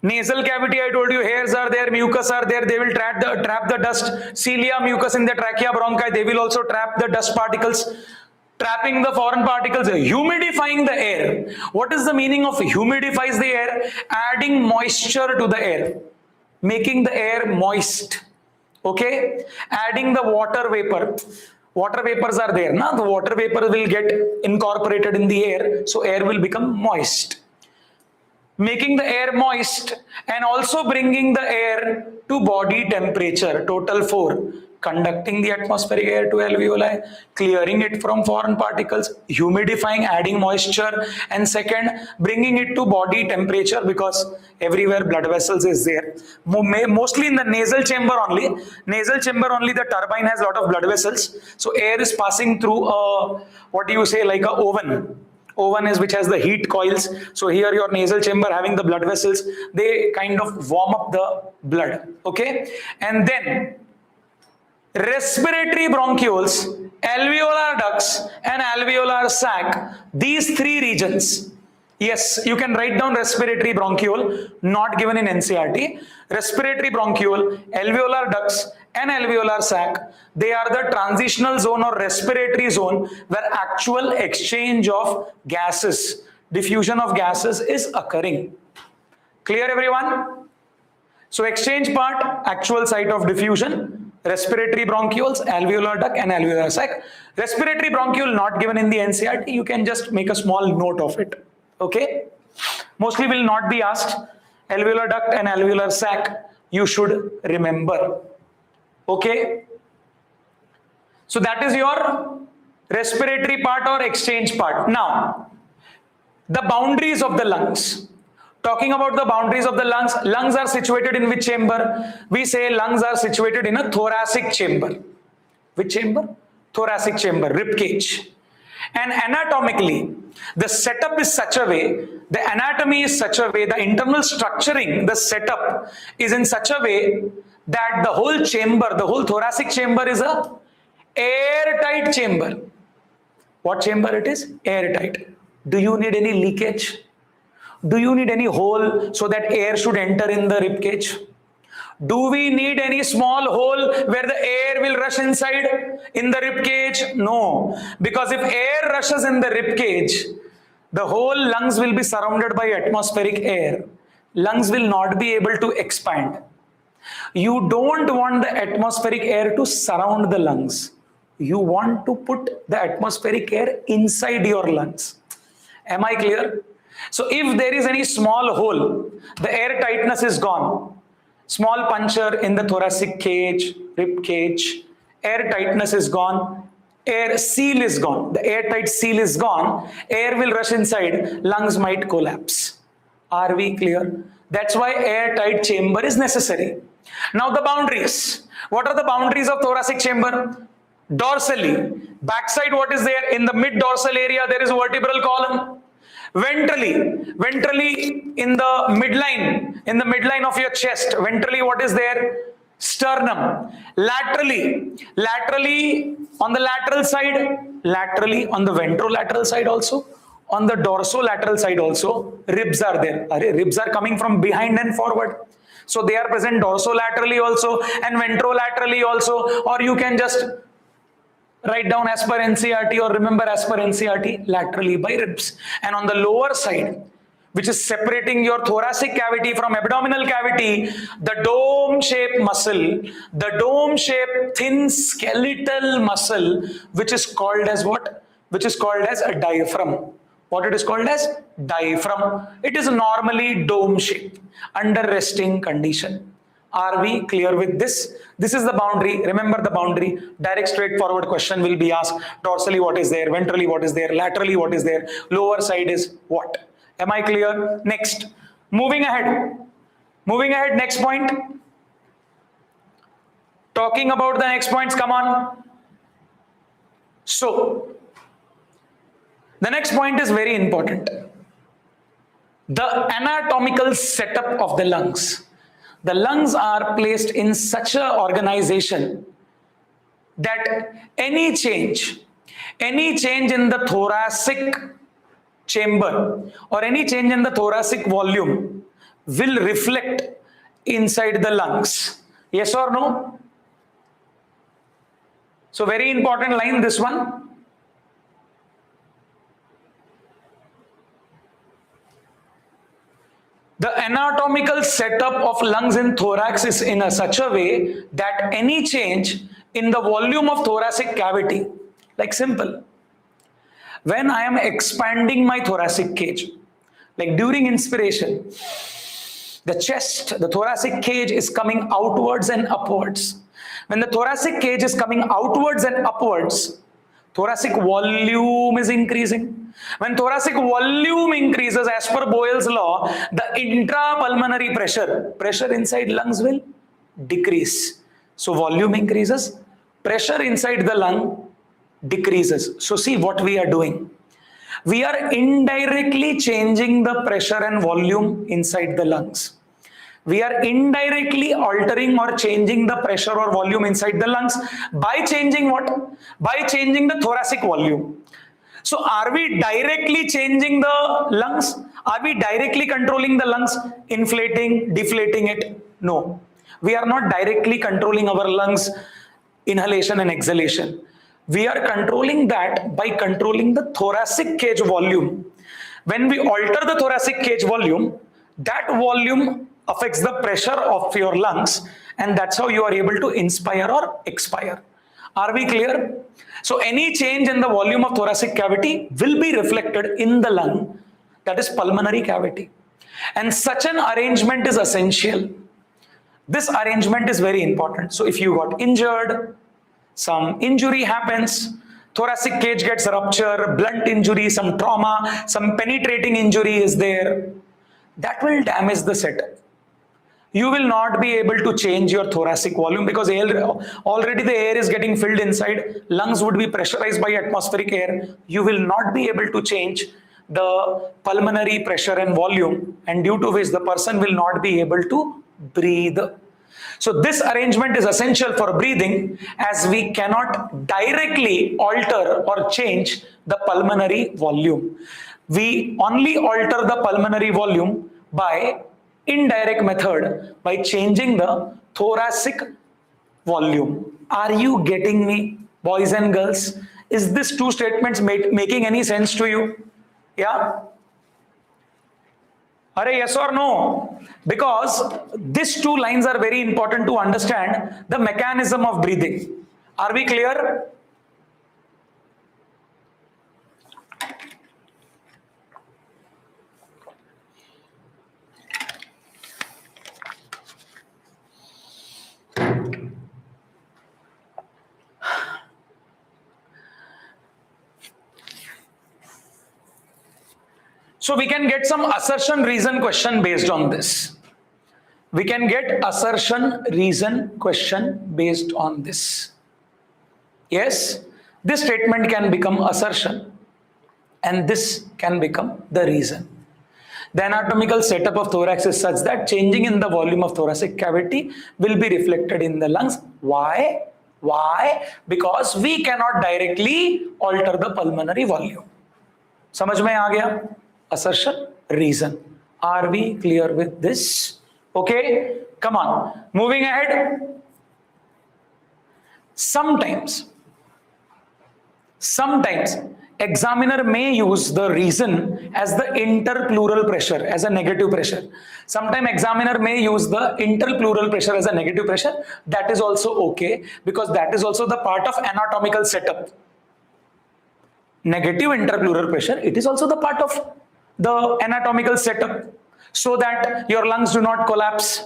Nasal cavity, I told you, hairs are there, mucus are there, they will trap the dust. Cilia, mucus in the trachea, bronchi, they will also trap the dust particles. Trapping the foreign particles, humidifying the air. What is the meaning of humidifies the air? Adding moisture to the air, making the air moist. Okay, adding the water vapor. Water vapors are there, na? The water vapor will get incorporated in the air, so air will become moist. Making the air moist and also bringing the air to body temperature. Total 4. Conducting the atmospheric air to alveoli, clearing it from foreign particles, humidifying, adding moisture, and second, bringing it to body temperature, because everywhere blood vessels is there. Mostly in the nasal chamber only. Nasal chamber only, the turbine has a lot of blood vessels. So air is passing through a, what do you say, like a oven. O1 is which has the heat coils. So here your nasal chamber having the blood vessels, they kind of warm up the blood. Okay. And then respiratory bronchioles, alveolar ducts and alveolar sac, these three regions. Yes, you can write down respiratory bronchiole, not given in NCERT. Respiratory bronchiole, alveolar ducts and alveolar sac, they are the transitional zone or respiratory zone where actual exchange of gases, diffusion of gases is occurring. Clear everyone? So exchange part, actual site of diffusion, respiratory bronchioles, alveolar duct and alveolar sac. Respiratory bronchiole not given in the NCERT, you can just make a small note of it. Okay, mostly will not be asked. Alveolar duct and alveolar sac, you should remember. Okay, so that is your respiratory part or exchange part. Now, the boundaries of the lungs. Talking about the boundaries of the lungs, lungs are situated in which chamber? We say lungs are situated in a thoracic chamber. Which chamber? Thoracic chamber, rib cage. And anatomically, the setup is such a way, the anatomy is such a way, the internal structuring, the setup is in such a way that the whole chamber, the whole thoracic chamber is a airtight chamber. What chamber it is? Airtight. Do you need any leakage? Do you need any hole so that air should enter in the rib cage? Do we need any small hole where the air will rush inside in the rib cage? No, because if air rushes in the rib cage, the whole lungs will be surrounded by atmospheric air. Lungs will not be able to expand. You don't want the atmospheric air to surround the lungs. You want to put the atmospheric air inside your lungs. Am I clear? So if there is any small hole, the air tightness is gone. Small puncture in the thoracic cage, rib cage, air tightness is gone, air seal is gone. The airtight seal is gone, air will rush inside, lungs might collapse. Are we clear? That's why airtight chamber is necessary. Now the boundaries. What are the boundaries of thoracic chamber? Dorsally, backside what is there? In the mid dorsal area there is a vertebral column. Ventrally in the midline of your chest, ventrally what is there? Sternum. Laterally on the lateral side, laterally on the ventrolateral side also, on the dorsolateral side also, ribs are there. Ribs are coming from behind and forward. So they are present dorsolaterally also and ventrolaterally also, or you can just write down as per NCERT or remember as per NCERT, laterally by ribs. And on the lower side, which is separating your thoracic cavity from abdominal cavity, the dome-shaped muscle, the dome-shaped thin skeletal muscle, which is called as what? Which is called as a diaphragm. What it is called as? Diaphragm. It is normally dome-shaped under resting condition. Are we clear with this? This is the boundary. Remember the boundary. Direct straightforward question will be asked. Dorsally what is there? Ventrally what is there? Laterally what is there? Lower side is what? Am I clear? Next. Moving ahead. Next point. Talking about the next points. Come on. So, the next point is very important. The anatomical setup of the lungs. The lungs are placed in such an organization that any change in the thoracic chamber or any change in the thoracic volume will reflect inside the lungs. Yes or no? So very important line, this one. The anatomical setup of lungs in thorax is in such a way that any change in the volume of thoracic cavity, like simple, when I am expanding my thoracic cage, like during inspiration, the chest, the thoracic cage is coming outwards and upwards. When the thoracic cage is coming outwards and upwards, thoracic volume is increasing. When thoracic volume increases, as per Boyle's law, the intrapulmonary pressure inside lungs will decrease. So volume increases, pressure inside the lung decreases. So see what we are doing. We are indirectly changing the pressure and volume inside the lungs. We are indirectly altering or changing the pressure or volume inside the lungs by changing what? By changing the thoracic volume. So are we directly changing the lungs? Are we directly controlling the lungs, inflating, deflating it? No. We are not directly controlling our lungs inhalation and exhalation. We are controlling that by controlling the thoracic cage volume. When we alter the thoracic cage volume, that volume affects the pressure of your lungs, and that's how you are able to inspire or expire. Are we clear? So any change in the volume of thoracic cavity will be reflected in the lung, that is pulmonary cavity. And such an arrangement is essential. This arrangement is very important. So if you got injured, some injury happens, thoracic cage gets ruptured, blunt injury, some trauma, some penetrating injury is there, that will damage the setup. You will not be able to change your thoracic volume because already the air is getting filled inside. Lungs would be pressurized by atmospheric air. You will not be able to change the pulmonary pressure and volume, and due to which the person will not be able to breathe. So this arrangement is essential for breathing, as we cannot directly alter or change the pulmonary volume. We only alter the pulmonary volume by indirect method, by changing the thoracic volume. Are you getting me, boys and girls? Is this two statements making any sense to you? Yeah? Are yes or no? Because these two lines are very important to understand the mechanism of breathing. Are we clear? So we can get some assertion reason question based on this. We can get assertion reason question based on this. Yes, this statement can become assertion and this can become the reason. The anatomical setup of thorax is such that changing in the volume of thoracic cavity will be reflected in the lungs. Why? Why? Because we cannot directly alter the pulmonary volume. समझ में आ गया? Assertion, reason. Are we clear with this? Okay, come on. Moving ahead. Sometimes examiner may use the reason as the interpleural pressure, as a negative pressure. Sometimes examiner may use the interpleural pressure as a negative pressure. That is also okay, because that is also the part of anatomical setup. Negative interpleural pressure, it is also the part of the anatomical setup, so that your lungs do not collapse.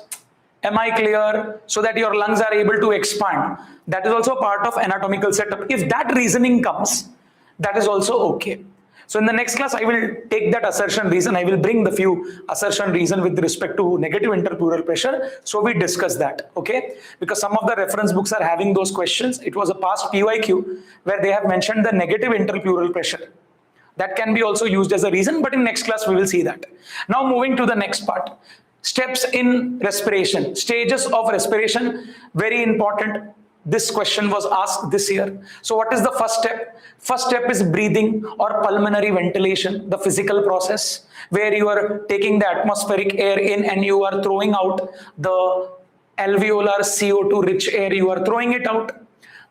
Am I clear? So that your lungs are able to expand. That is also part of anatomical setup. If that reasoning comes, that is also okay. So in the next class, I will take that assertion reason. I will bring the few assertion reason with respect to negative interpleural pressure. So we discuss that, okay? Because some of the reference books are having those questions. It was a past PYQ where they have mentioned the negative interpleural pressure. That can be also used as a reason, but in next class we will see that. Now moving to the next part. Steps in respiration, stages of respiration, very important. This question was asked this year. So what is the first step? First step is breathing or pulmonary ventilation, the physical process where you are taking the atmospheric air in and you are throwing out the alveolar CO2 rich air, you are throwing it out.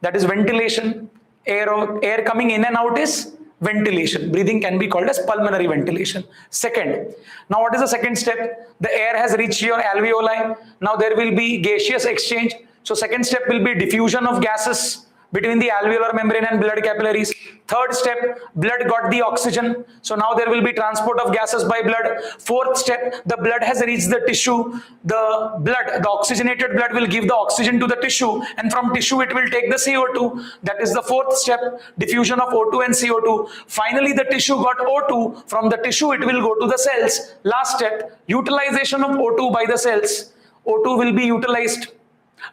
That is ventilation. Air coming in and out is ventilation. Breathing can be called as pulmonary ventilation. Second, now what is the second step? The air has reached your alveoli. Now there will be gaseous exchange. So second step will be diffusion of gases between the alveolar membrane and blood capillaries. Third step, blood got the oxygen. So now there will be transport of gases by blood. Fourth step, the blood has reached the tissue. The oxygenated blood will give the oxygen to the tissue, and from tissue it will take the CO2. That is the fourth step, diffusion of O2 and CO2. Finally, the tissue got O2. From the tissue it will go to the cells. Last step, utilization of O2 by the cells. O2 will be utilized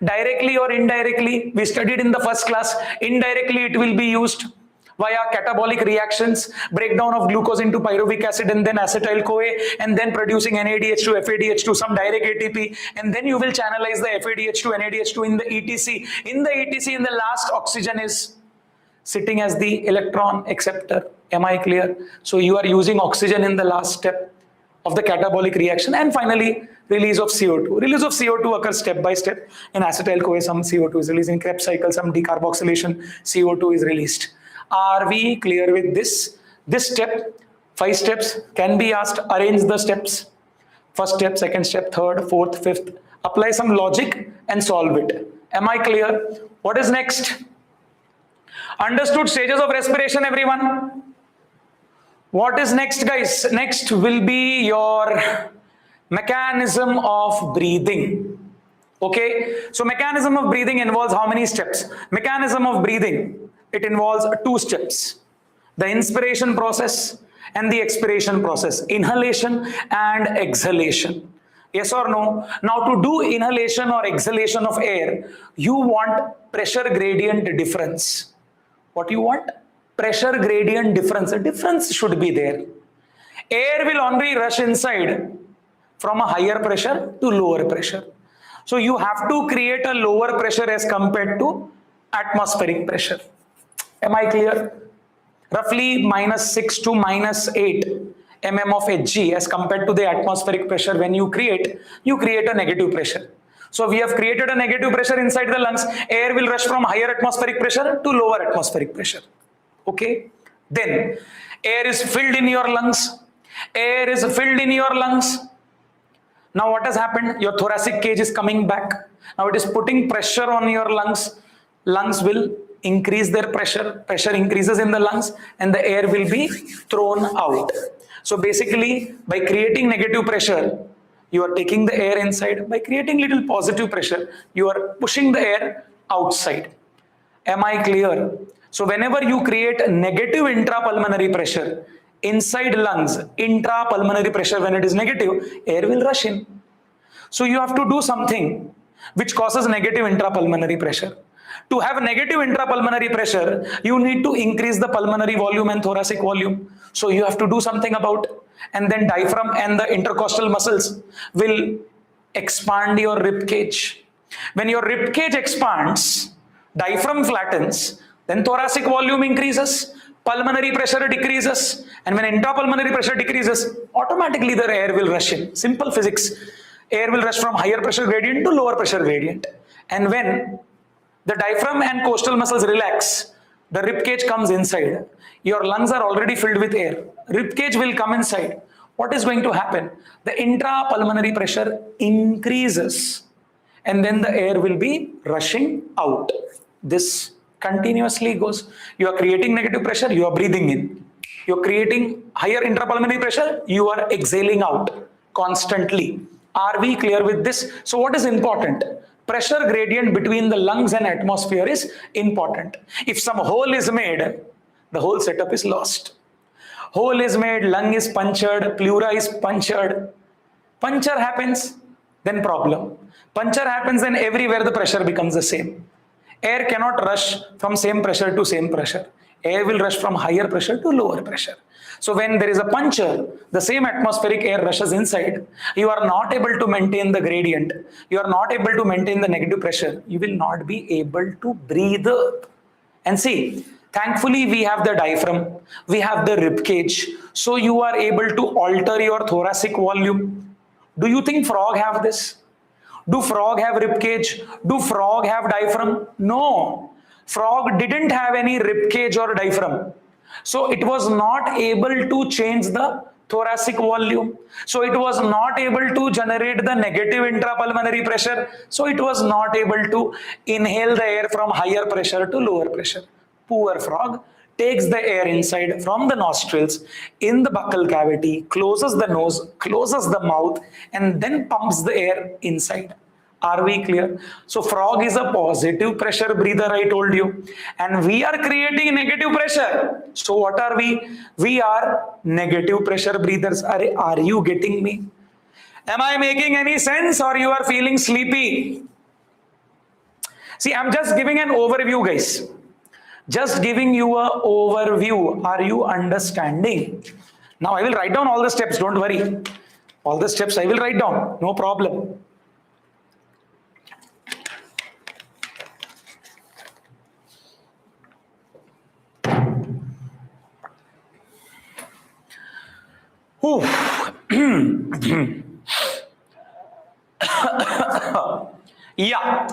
directly or indirectly. We studied in the first class. Indirectly it will be used. via catabolic reactions, breakdown of glucose into pyruvic acid and then acetyl-CoA, and then producing NADH2, FADH2, some direct ATP, and then you will channelize the FADH2, NADH2 in the ETC. In the ETC, in the last, oxygen is sitting as the electron acceptor. Am I clear? So you are using oxygen in the last step of the catabolic reaction, and finally release of CO2. Release of CO2 occurs step by step. In acetyl-CoA, some CO2 is released. In Krebs cycle, some decarboxylation CO2 is released. Are we clear with this? This step, 5 steps can be asked. Arrange the steps. First step, second step, third, fourth, fifth. Apply some logic and solve it. Am I clear? What is next? Understood stages of respiration, everyone? What is next, guys? Next will be your mechanism of breathing. Okay, so mechanism of breathing involves how many steps? Mechanism of breathing, it involves 2 steps: the inspiration process and the expiration process, inhalation and exhalation. Yes or no? Now, to do inhalation or exhalation of air, you want pressure gradient difference. What you want? Pressure gradient difference. A difference should be there. Air will only rush inside from a higher pressure to lower pressure. So you have to create a lower pressure as compared to atmospheric pressure. Am I clear? Roughly -6 to -8 mm of Hg as compared to the atmospheric pressure. When you create a negative pressure. So we have created a negative pressure inside the lungs. Air will rush from higher atmospheric pressure to lower atmospheric pressure. Okay, then air is filled in your lungs. Air is filled in your lungs. Now what has happened? Your thoracic cage is coming back. Now it is putting pressure on your lungs. Lungs will increase their pressure. Pressure increases in the lungs and the air will be thrown out. So basically, by creating negative pressure, you are taking the air inside. By creating little positive pressure, you are pushing the air outside. Am I clear? So whenever you create negative intrapulmonary pressure inside lungs, intrapulmonary pressure, when it is negative, air will rush in. So you have to do something which causes negative intrapulmonary pressure. To have negative intrapulmonary pressure, you need to increase the pulmonary volume and thoracic volume. So you have to do something about, and then diaphragm and the intercostal muscles will expand your rib cage. When your rib cage expands, diaphragm flattens, then thoracic volume increases, pulmonary pressure decreases, and when intrapulmonary pressure decreases, automatically the air will rush in. Simple physics. Air will rush from higher pressure gradient to lower pressure gradient. And when the diaphragm and coastal muscles relax, the rib cage comes inside. Your lungs are already filled with air. Rib cage will come inside. What is going to happen? The intrapulmonary pressure increases, and then the air will be rushing out. This continuously goes. You are creating negative pressure, you are breathing in. You are creating higher intrapulmonary pressure, you are exhaling out constantly. Are we clear with this? So what is important? Pressure gradient between the lungs and atmosphere is important. If some hole is made, the whole setup is lost. Hole is made, lung is punctured, pleura is punctured. Puncture happens, then problem. Puncture happens, then everywhere the pressure becomes the same. Air cannot rush from same pressure to same pressure. Air will rush from higher pressure to lower pressure. So when there is a puncture, the same atmospheric air rushes inside. You are not able to maintain the gradient. You are not able to maintain the negative pressure. You will not be able to breathe. And see, thankfully we have the diaphragm, we have the rib cage. So you are able to alter your thoracic volume. Do you think frog have this? Do frog have rib cage? Do frog have diaphragm? No. Frog didn't have any rib cage or diaphragm. So it was not able to change the thoracic volume. So it was not able to generate the negative intrapulmonary pressure. So it was not able to inhale the air from higher pressure to lower pressure. Poor frog takes the air inside from the nostrils in the buccal cavity, closes the nose, closes the mouth, and then pumps the air inside. Are we clear? So frog is a positive pressure breather, I told you. And we are creating negative pressure. So what are we? We are negative pressure breathers. Are you getting me? Am I making any sense, or you are feeling sleepy? See, I'm just giving an overview, guys. Just giving you a overview. Are you understanding? Now I will write down all the steps, don't worry. All the steps I will write down, no problem. Yeah.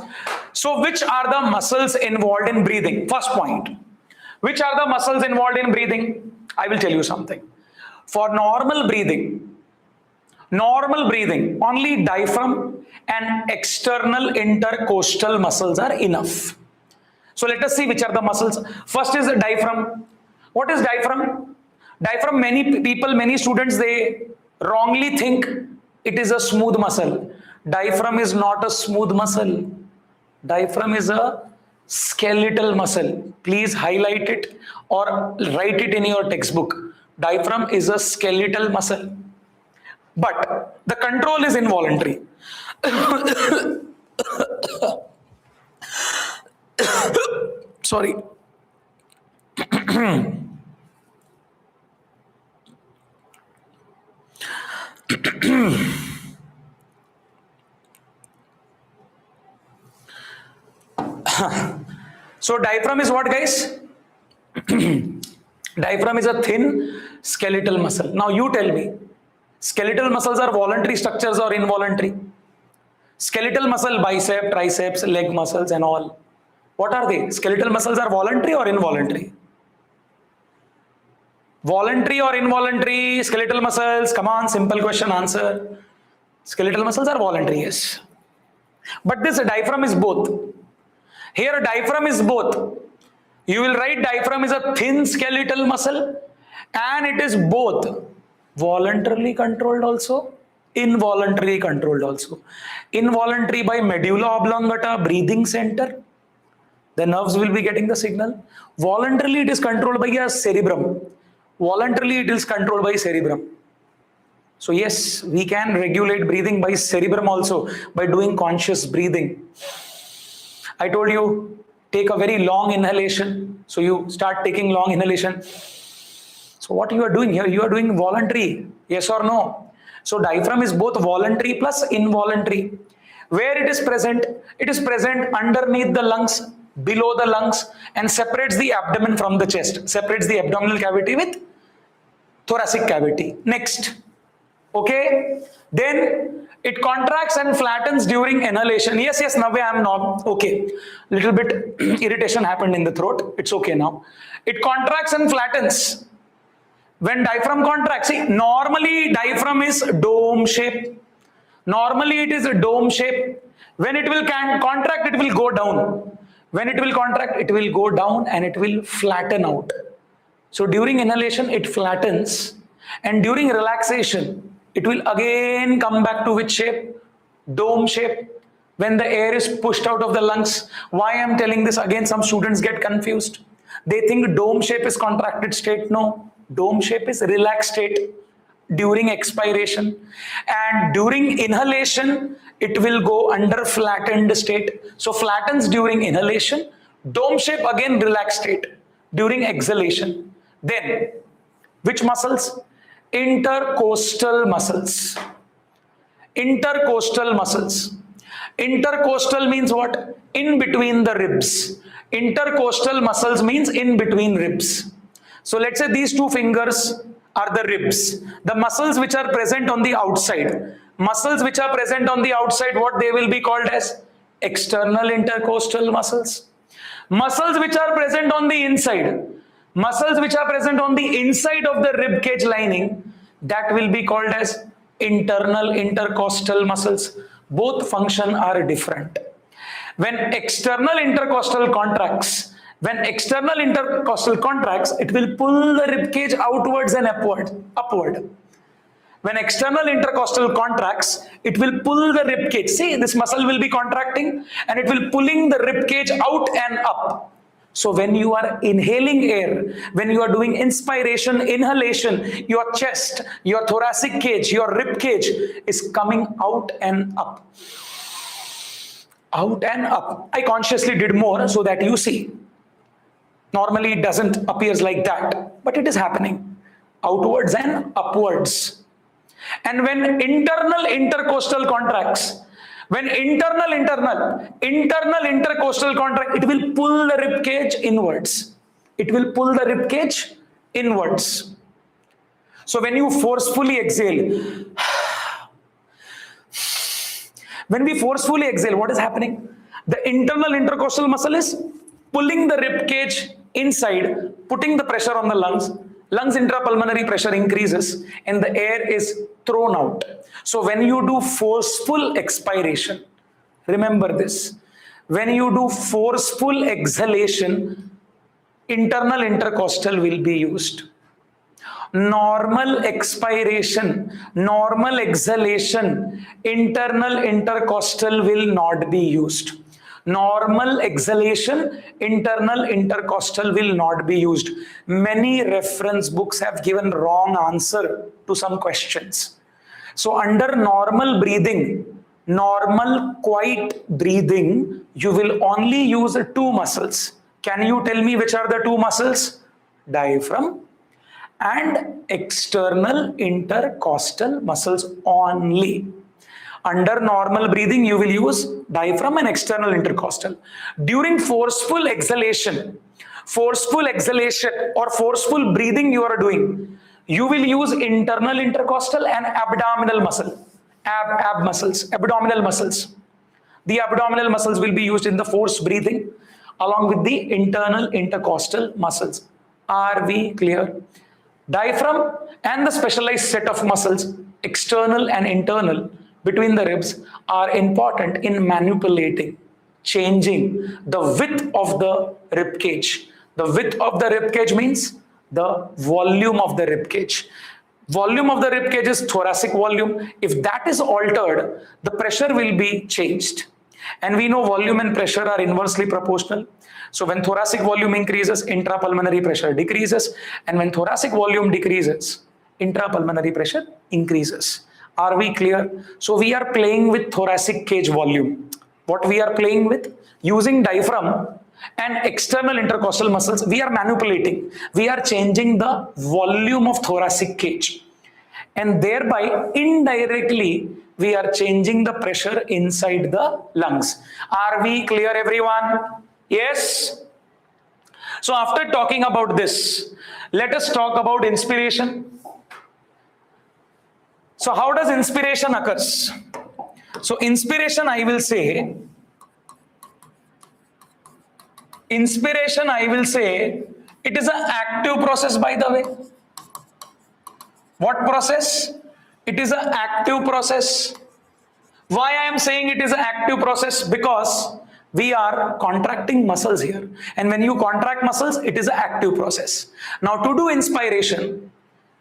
So which are the muscles involved in breathing? First point. Which are the muscles involved in breathing? I will tell you something. For normal breathing, only diaphragm and external intercostal muscles are enough. So let us see which are the muscles. First is the diaphragm. What is diaphragm? Diaphragm, many people, many students, they wrongly think it is a smooth muscle. Diaphragm is not a smooth muscle. Diaphragm is a skeletal muscle. Please highlight it or write it in your textbook. Diaphragm is a skeletal muscle. But the control is involuntary. Sorry. So diaphragm is what, guys? Diaphragm is a thin skeletal muscle. Now you tell me, skeletal muscles are voluntary structures or involuntary? Skeletal muscle, bicep, triceps, leg muscles and all. What are they? Skeletal muscles are voluntary or involuntary? Voluntary or involuntary skeletal muscles? Come on, simple question, answer. Skeletal muscles are voluntary, yes. But this diaphragm is both. Here diaphragm is both. You will write diaphragm is a thin skeletal muscle and it is both voluntarily controlled also, involuntarily controlled also. Involuntary by medulla oblongata, breathing center. The nerves will be getting the signal. Voluntarily it is controlled by a cerebrum. Voluntarily it is controlled by cerebrum. So yes, we can regulate breathing by cerebrum also by doing conscious breathing. I told you, take a very long inhalation. So you start taking long inhalation. So what you are doing here, you are doing voluntary, yes or no? So diaphragm is both voluntary plus involuntary. Where it is present underneath the lungs, below the lungs, and separates the abdomen from the chest, separates the abdominal cavity with thoracic cavity. Next, okay, then it contracts and flattens during inhalation. Yes, now I am not okay. Little bit irritation happened in the throat. It's okay now. It contracts and flattens. When diaphragm contracts, see, normally diaphragm is dome shape. Normally it is a dome shape. When it will contract, it will go down. When it will contract, it will go down and it will flatten out. So during inhalation, it flattens, and during relaxation, it will again come back to which shape? Dome shape. When the air is pushed out of the lungs. Why I am telling this again, some students get confused. They think dome shape is contracted state. No, dome shape is relaxed state during expiration, and during inhalation, it will go under flattened state. So flattens during inhalation, dome shape again relaxed state during exhalation. Then, which muscles? Intercostal muscles. Intercostal muscles. Intercostal means what? In between the ribs. Intercostal muscles means in between ribs. So let's say these two fingers are the ribs. The muscles which are present on the outside. Muscles which are present on the outside, what they will be called as? External intercostal muscles. Muscles which are present on the inside. Muscles which are present on the inside of the rib cage lining, that will be called as internal intercostal muscles. Both function are different. When external intercostal contracts, it will pull the rib cage outwards and upward. When external intercostal contracts, it will pull the rib cage. See, this muscle will be contracting and it will pulling the rib cage out and up. So when you are inhaling air, when you are doing inspiration, inhalation, your chest, your thoracic cage, your rib cage is coming out and up. Out and up. I consciously did more so that you see. Normally it doesn't appears like that, but it is happening outwards and upwards. And when internal intercostal contracts, when internal intercostal contract, it will pull the rib cage inwards. It will pull the rib cage inwards. So when you forcefully exhale, when we forcefully exhale, what is happening? The internal intercostal muscle is pulling the rib cage inside, putting the pressure on the lungs. Lungs intrapulmonary pressure increases and the air is thrown out. So when you do forceful expiration, remember this, when you do forceful exhalation, internal intercostal will be used. Normal expiration, normal exhalation, internal intercostal will not be used. Normal exhalation, internal intercostal will not be used. Many reference books have given wrong answer to some questions. So under normal breathing, normal quiet breathing, you will only use two muscles. Can you tell me which are the two muscles? Diaphragm and external intercostal muscles only. Under normal breathing, you will use diaphragm and external intercostal. During forceful exhalation or forceful breathing you are doing, you will use internal intercostal and abdominal muscle, abdominal muscles. The abdominal muscles will be used in the forced breathing along with the internal intercostal muscles. Are we clear? Diaphragm and the specialized set of muscles, external and internal, between the ribs are important in manipulating, changing the width of the rib cage. The width of the rib cage means the volume of the rib cage. Volume of the rib cage is thoracic volume. If that is altered, the pressure will be changed. And we know volume and pressure are inversely proportional. So when thoracic volume increases, intrapulmonary pressure decreases. And when thoracic volume decreases, intrapulmonary pressure increases. Are we clear? So we are playing with thoracic cage volume. What we are playing with? Using diaphragm and external intercostal muscles, we are manipulating. We are changing the volume of thoracic cage. And thereby, indirectly, we are changing the pressure inside the lungs. Are we clear, everyone? Yes? So after talking about this, let us talk about inspiration. So how does inspiration occurs? So inspiration, I will say, it is an active process, by the way. What process? It is an active process. Why I am saying it is an active process? Because we are contracting muscles here. And when you contract muscles, it is an active process. Now to do inspiration,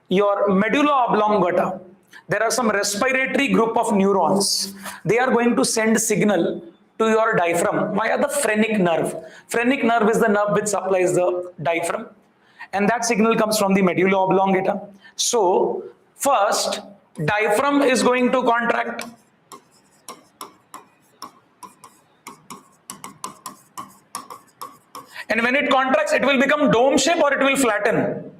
your medulla oblongata, there are some respiratory group of neurons. They are going to send signal to your diaphragm via the phrenic nerve. Phrenic nerve is the nerve which supplies the diaphragm. And that signal comes from the medulla oblongata. So first, diaphragm is going to contract. And when it contracts, it will become dome shape or it will flatten.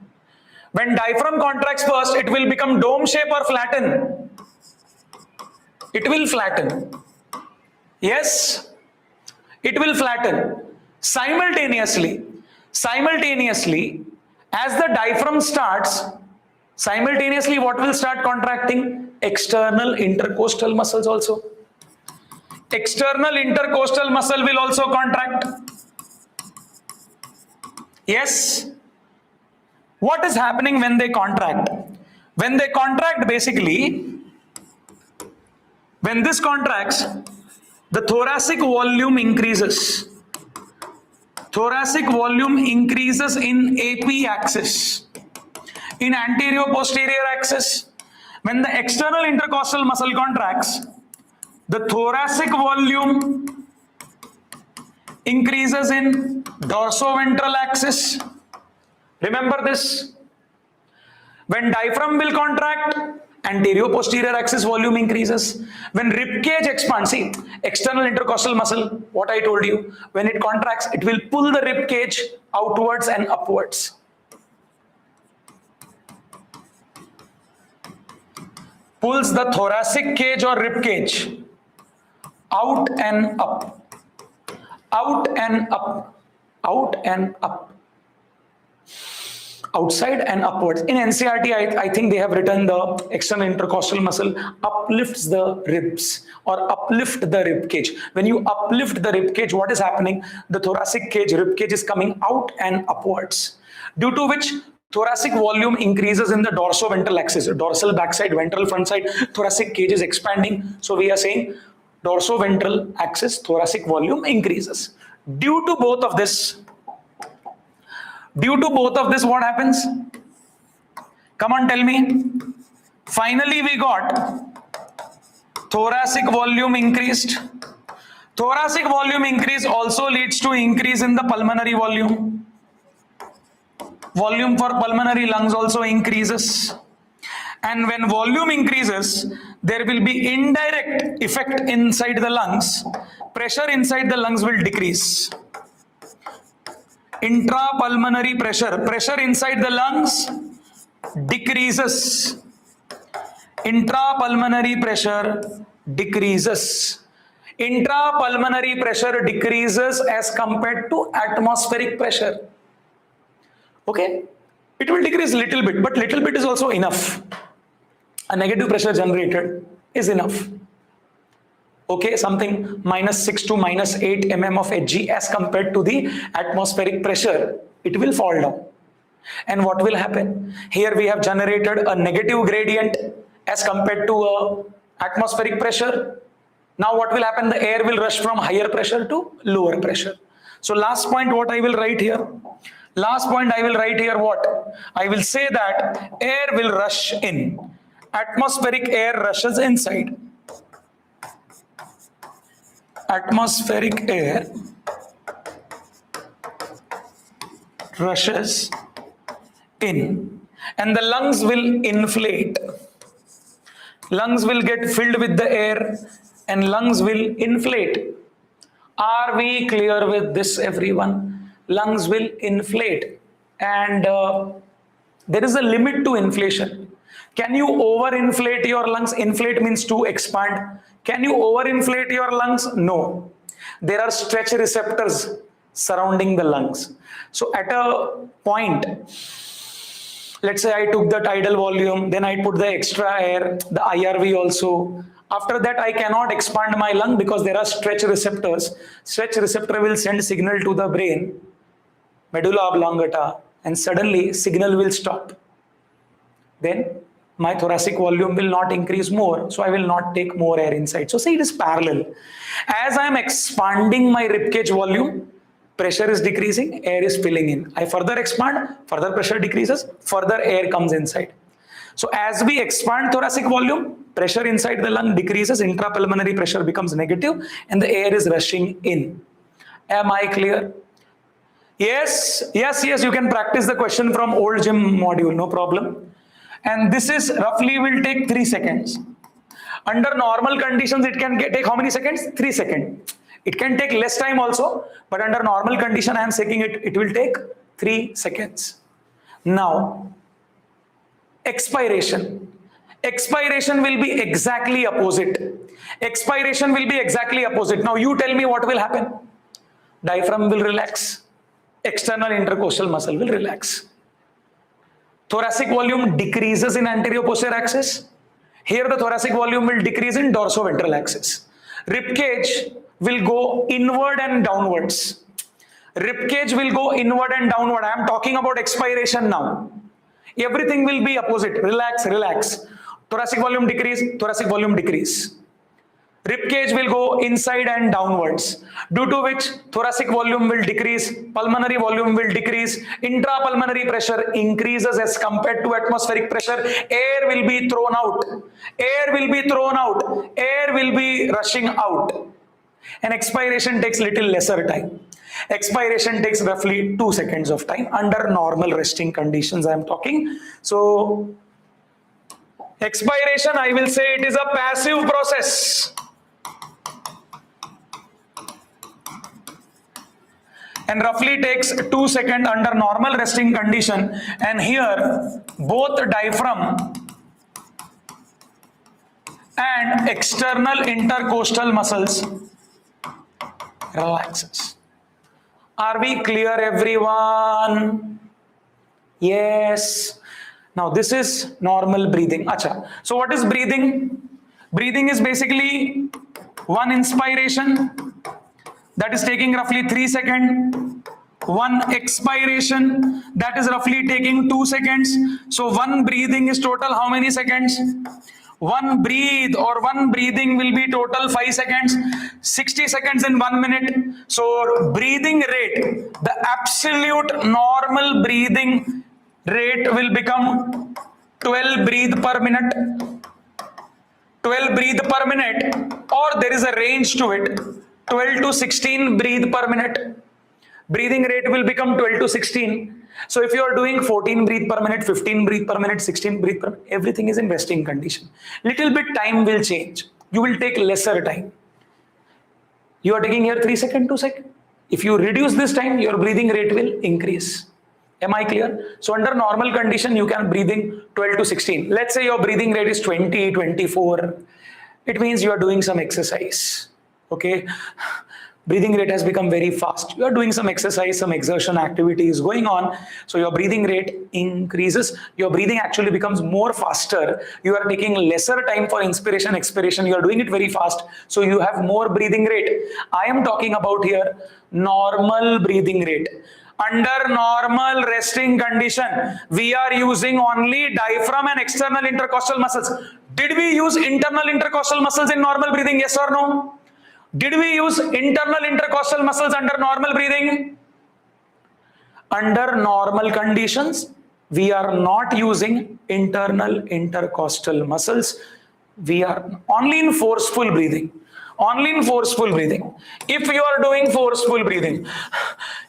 When diaphragm contracts first, it will become dome shape or flatten. It will flatten. Yes, it will flatten. Simultaneously, as the diaphragm starts, simultaneously what will start contracting? External intercostal muscles also. External intercostal muscle will also contract. Yes. What is happening when they contract? When they contract, basically, when this contracts, the thoracic volume increases. Thoracic volume increases in AP axis, in anterior posterior axis. When the external intercostal muscle contracts, the thoracic volume increases in dorsoventral axis. Remember this. When diaphragm will contract, Anterior-posterior axis volume increases. When rib cage expands, see, external intercostal muscle, what I told you, when it contracts, it will pull the rib cage outwards and upwards. Pulls the thoracic cage or rib cage out and up, out and up, out and up, outside and upwards. In NCERT, I think they have written the external intercostal muscle uplifts the ribs or uplift the rib cage. When you uplift the rib cage, what is happening? The thoracic cage, rib cage is coming out and upwards, due to which thoracic volume increases in the dorsoventral axis, dorsal backside, ventral front side, thoracic cage is expanding. So we are saying dorsoventral axis, thoracic volume increases. Due to both of this, what happens? Come on, tell me. Finally, we got thoracic volume increased. Thoracic volume increase also leads to increase in the pulmonary volume. Volume for pulmonary lungs also increases. And when volume increases, there will be indirect effect inside the lungs. Pressure inside the lungs will decrease. Intrapulmonary pressure inside the lungs decreases. Intrapulmonary pressure decreases. Intrapulmonary pressure decreases as compared to atmospheric pressure. Okay, it will decrease little bit, but little bit is also enough. A negative pressure generated is enough. Okay, something -6 to -8 mm of Hg as compared to the atmospheric pressure, it will fall down. And what will happen? Here we have generated a negative gradient as compared to atmospheric pressure. Now what will happen? The air will rush from higher pressure to lower pressure. So last point, what I will write here? Last point I will write here what? I will say that air will rush in. Atmospheric air rushes inside. Atmospheric air rushes in. And the lungs will inflate. Lungs will get filled with the air and lungs will inflate. Are we clear with this, everyone? Lungs will inflate, and there is a limit to inflation. Can you overinflate your lungs? Inflate means to expand. Can you overinflate your lungs? No. There are stretch receptors surrounding the lungs. So at a point, let's say I took the tidal volume, then I put the extra air, the IRV also. After that, I cannot expand my lung because there are stretch receptors. Stretch receptor will send signal to the brain, medulla oblongata, and suddenly signal will stop. Then my thoracic volume will not increase more, so I will not take more air inside. So see, it is parallel. As I am expanding my ribcage volume, pressure is decreasing, air is filling in. I further expand, further pressure decreases, further air comes inside. So as we expand thoracic volume, pressure inside the lung decreases, intrapulmonary pressure becomes negative, and the air is rushing in. Am I clear? Yes, you can practice the question from old gym module, no problem. And this is roughly will take 3 seconds. Under normal conditions, it can take how many seconds? 3 seconds. It can take less time also, but under normal condition, I am saying it will take 3 seconds. Now, expiration. Expiration will be exactly opposite. Expiration will be exactly opposite. Now you tell me what will happen. Diaphragm will relax. External intercostal muscle will relax. Thoracic volume decreases in anterior posterior axis. Here the thoracic volume will decrease in dorsoventral axis. Rib cage will go inward and downwards. Rib cage will go inward and downward. I am talking about expiration now. Everything will be opposite. Relax, relax. Thoracic volume decrease, thoracic volume decrease. Rib cage will go inside and downwards, due to which thoracic volume will decrease, pulmonary volume will decrease, intrapulmonary pressure increases as compared to atmospheric pressure, air will be thrown out, air will be thrown out, air will be rushing out. And expiration takes little lesser time. Expiration takes roughly 2 seconds of time under normal resting conditions I am talking. So Expiration, I will say it is a passive process. And roughly takes 2 seconds under normal resting condition. And here, both diaphragm and external intercostal muscles relaxes. Are we clear, everyone? Yes. Now this is normal breathing. Acha. So what is breathing? Breathing is basically one inspiration that is taking roughly 3 seconds. One expiration that is roughly taking 2 seconds. So one breathing is total how many seconds? One breathe or one breathing will be total 5 seconds, 60 seconds in 1 minute. So breathing rate, the absolute normal breathing rate will become 12 breathe per minute. 12 breathe per minute, or there is a range to it, 12 to 16 breathe per minute. Breathing rate will become 12 to 16. So if you are doing 14 breathe per minute, 15 breathe per minute, 16 breathe per minute, everything is in resting condition. Little bit time will change. You will take lesser time. You are taking here 3 seconds, 2 seconds. If you reduce this time, your breathing rate will increase. Am I clear? So under normal condition, you can breathing 12 to 16. Let's say your breathing rate is 20, 24. It means you are doing some exercise. Okay. Breathing rate has become very fast. You are doing some exercise, some exertion activity is going on. So your breathing rate increases. Your breathing actually becomes more faster. You are taking lesser time for inspiration, expiration. You are doing it very fast. So you have more breathing rate. I am talking about here normal breathing rate. Under normal resting condition, we are using only diaphragm and external intercostal muscles. Did we use internal intercostal muscles in normal breathing? Yes or no? Did we use internal intercostal muscles under normal breathing? Under normal conditions, we are not using internal intercostal muscles. We are only in forceful breathing. Only in forceful breathing. If you are doing forceful breathing,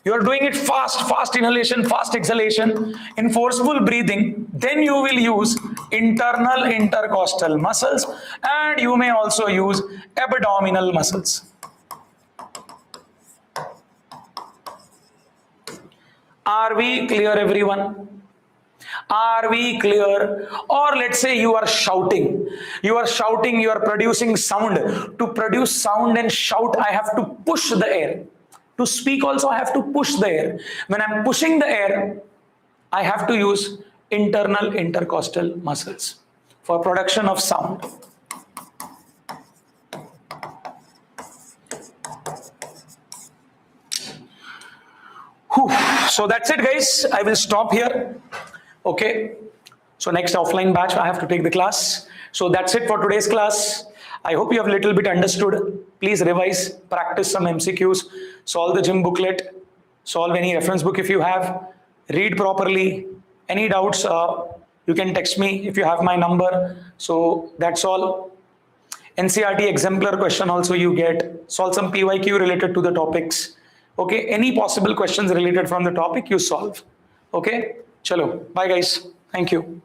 you are doing it fast inhalation, fast exhalation. In forceful breathing, then you will use internal intercostal muscles, and you may also use abdominal muscles. Are we clear, everyone? Are we clear? Or let's say you are shouting, you are producing sound. To produce sound and shout, I have to push the air. To speak also, I have to push the air. When I'm pushing the air, I have to use internal intercostal muscles for production of sound. Whew. So that's it, guys. I will stop here. Okay, so next offline batch, I have to take the class. So that's it for today's class. I hope you have a little bit understood. Please revise, practice some MCQs, solve the gym booklet, solve any reference book if you have, read properly. Any doubts, you can text me if you have my number. So that's all. NCERT exemplar question also you get. Solve some PYQ related to the topics. Okay, any possible questions related from the topic you solve. Okay. Chalo, bye guys. Thank you.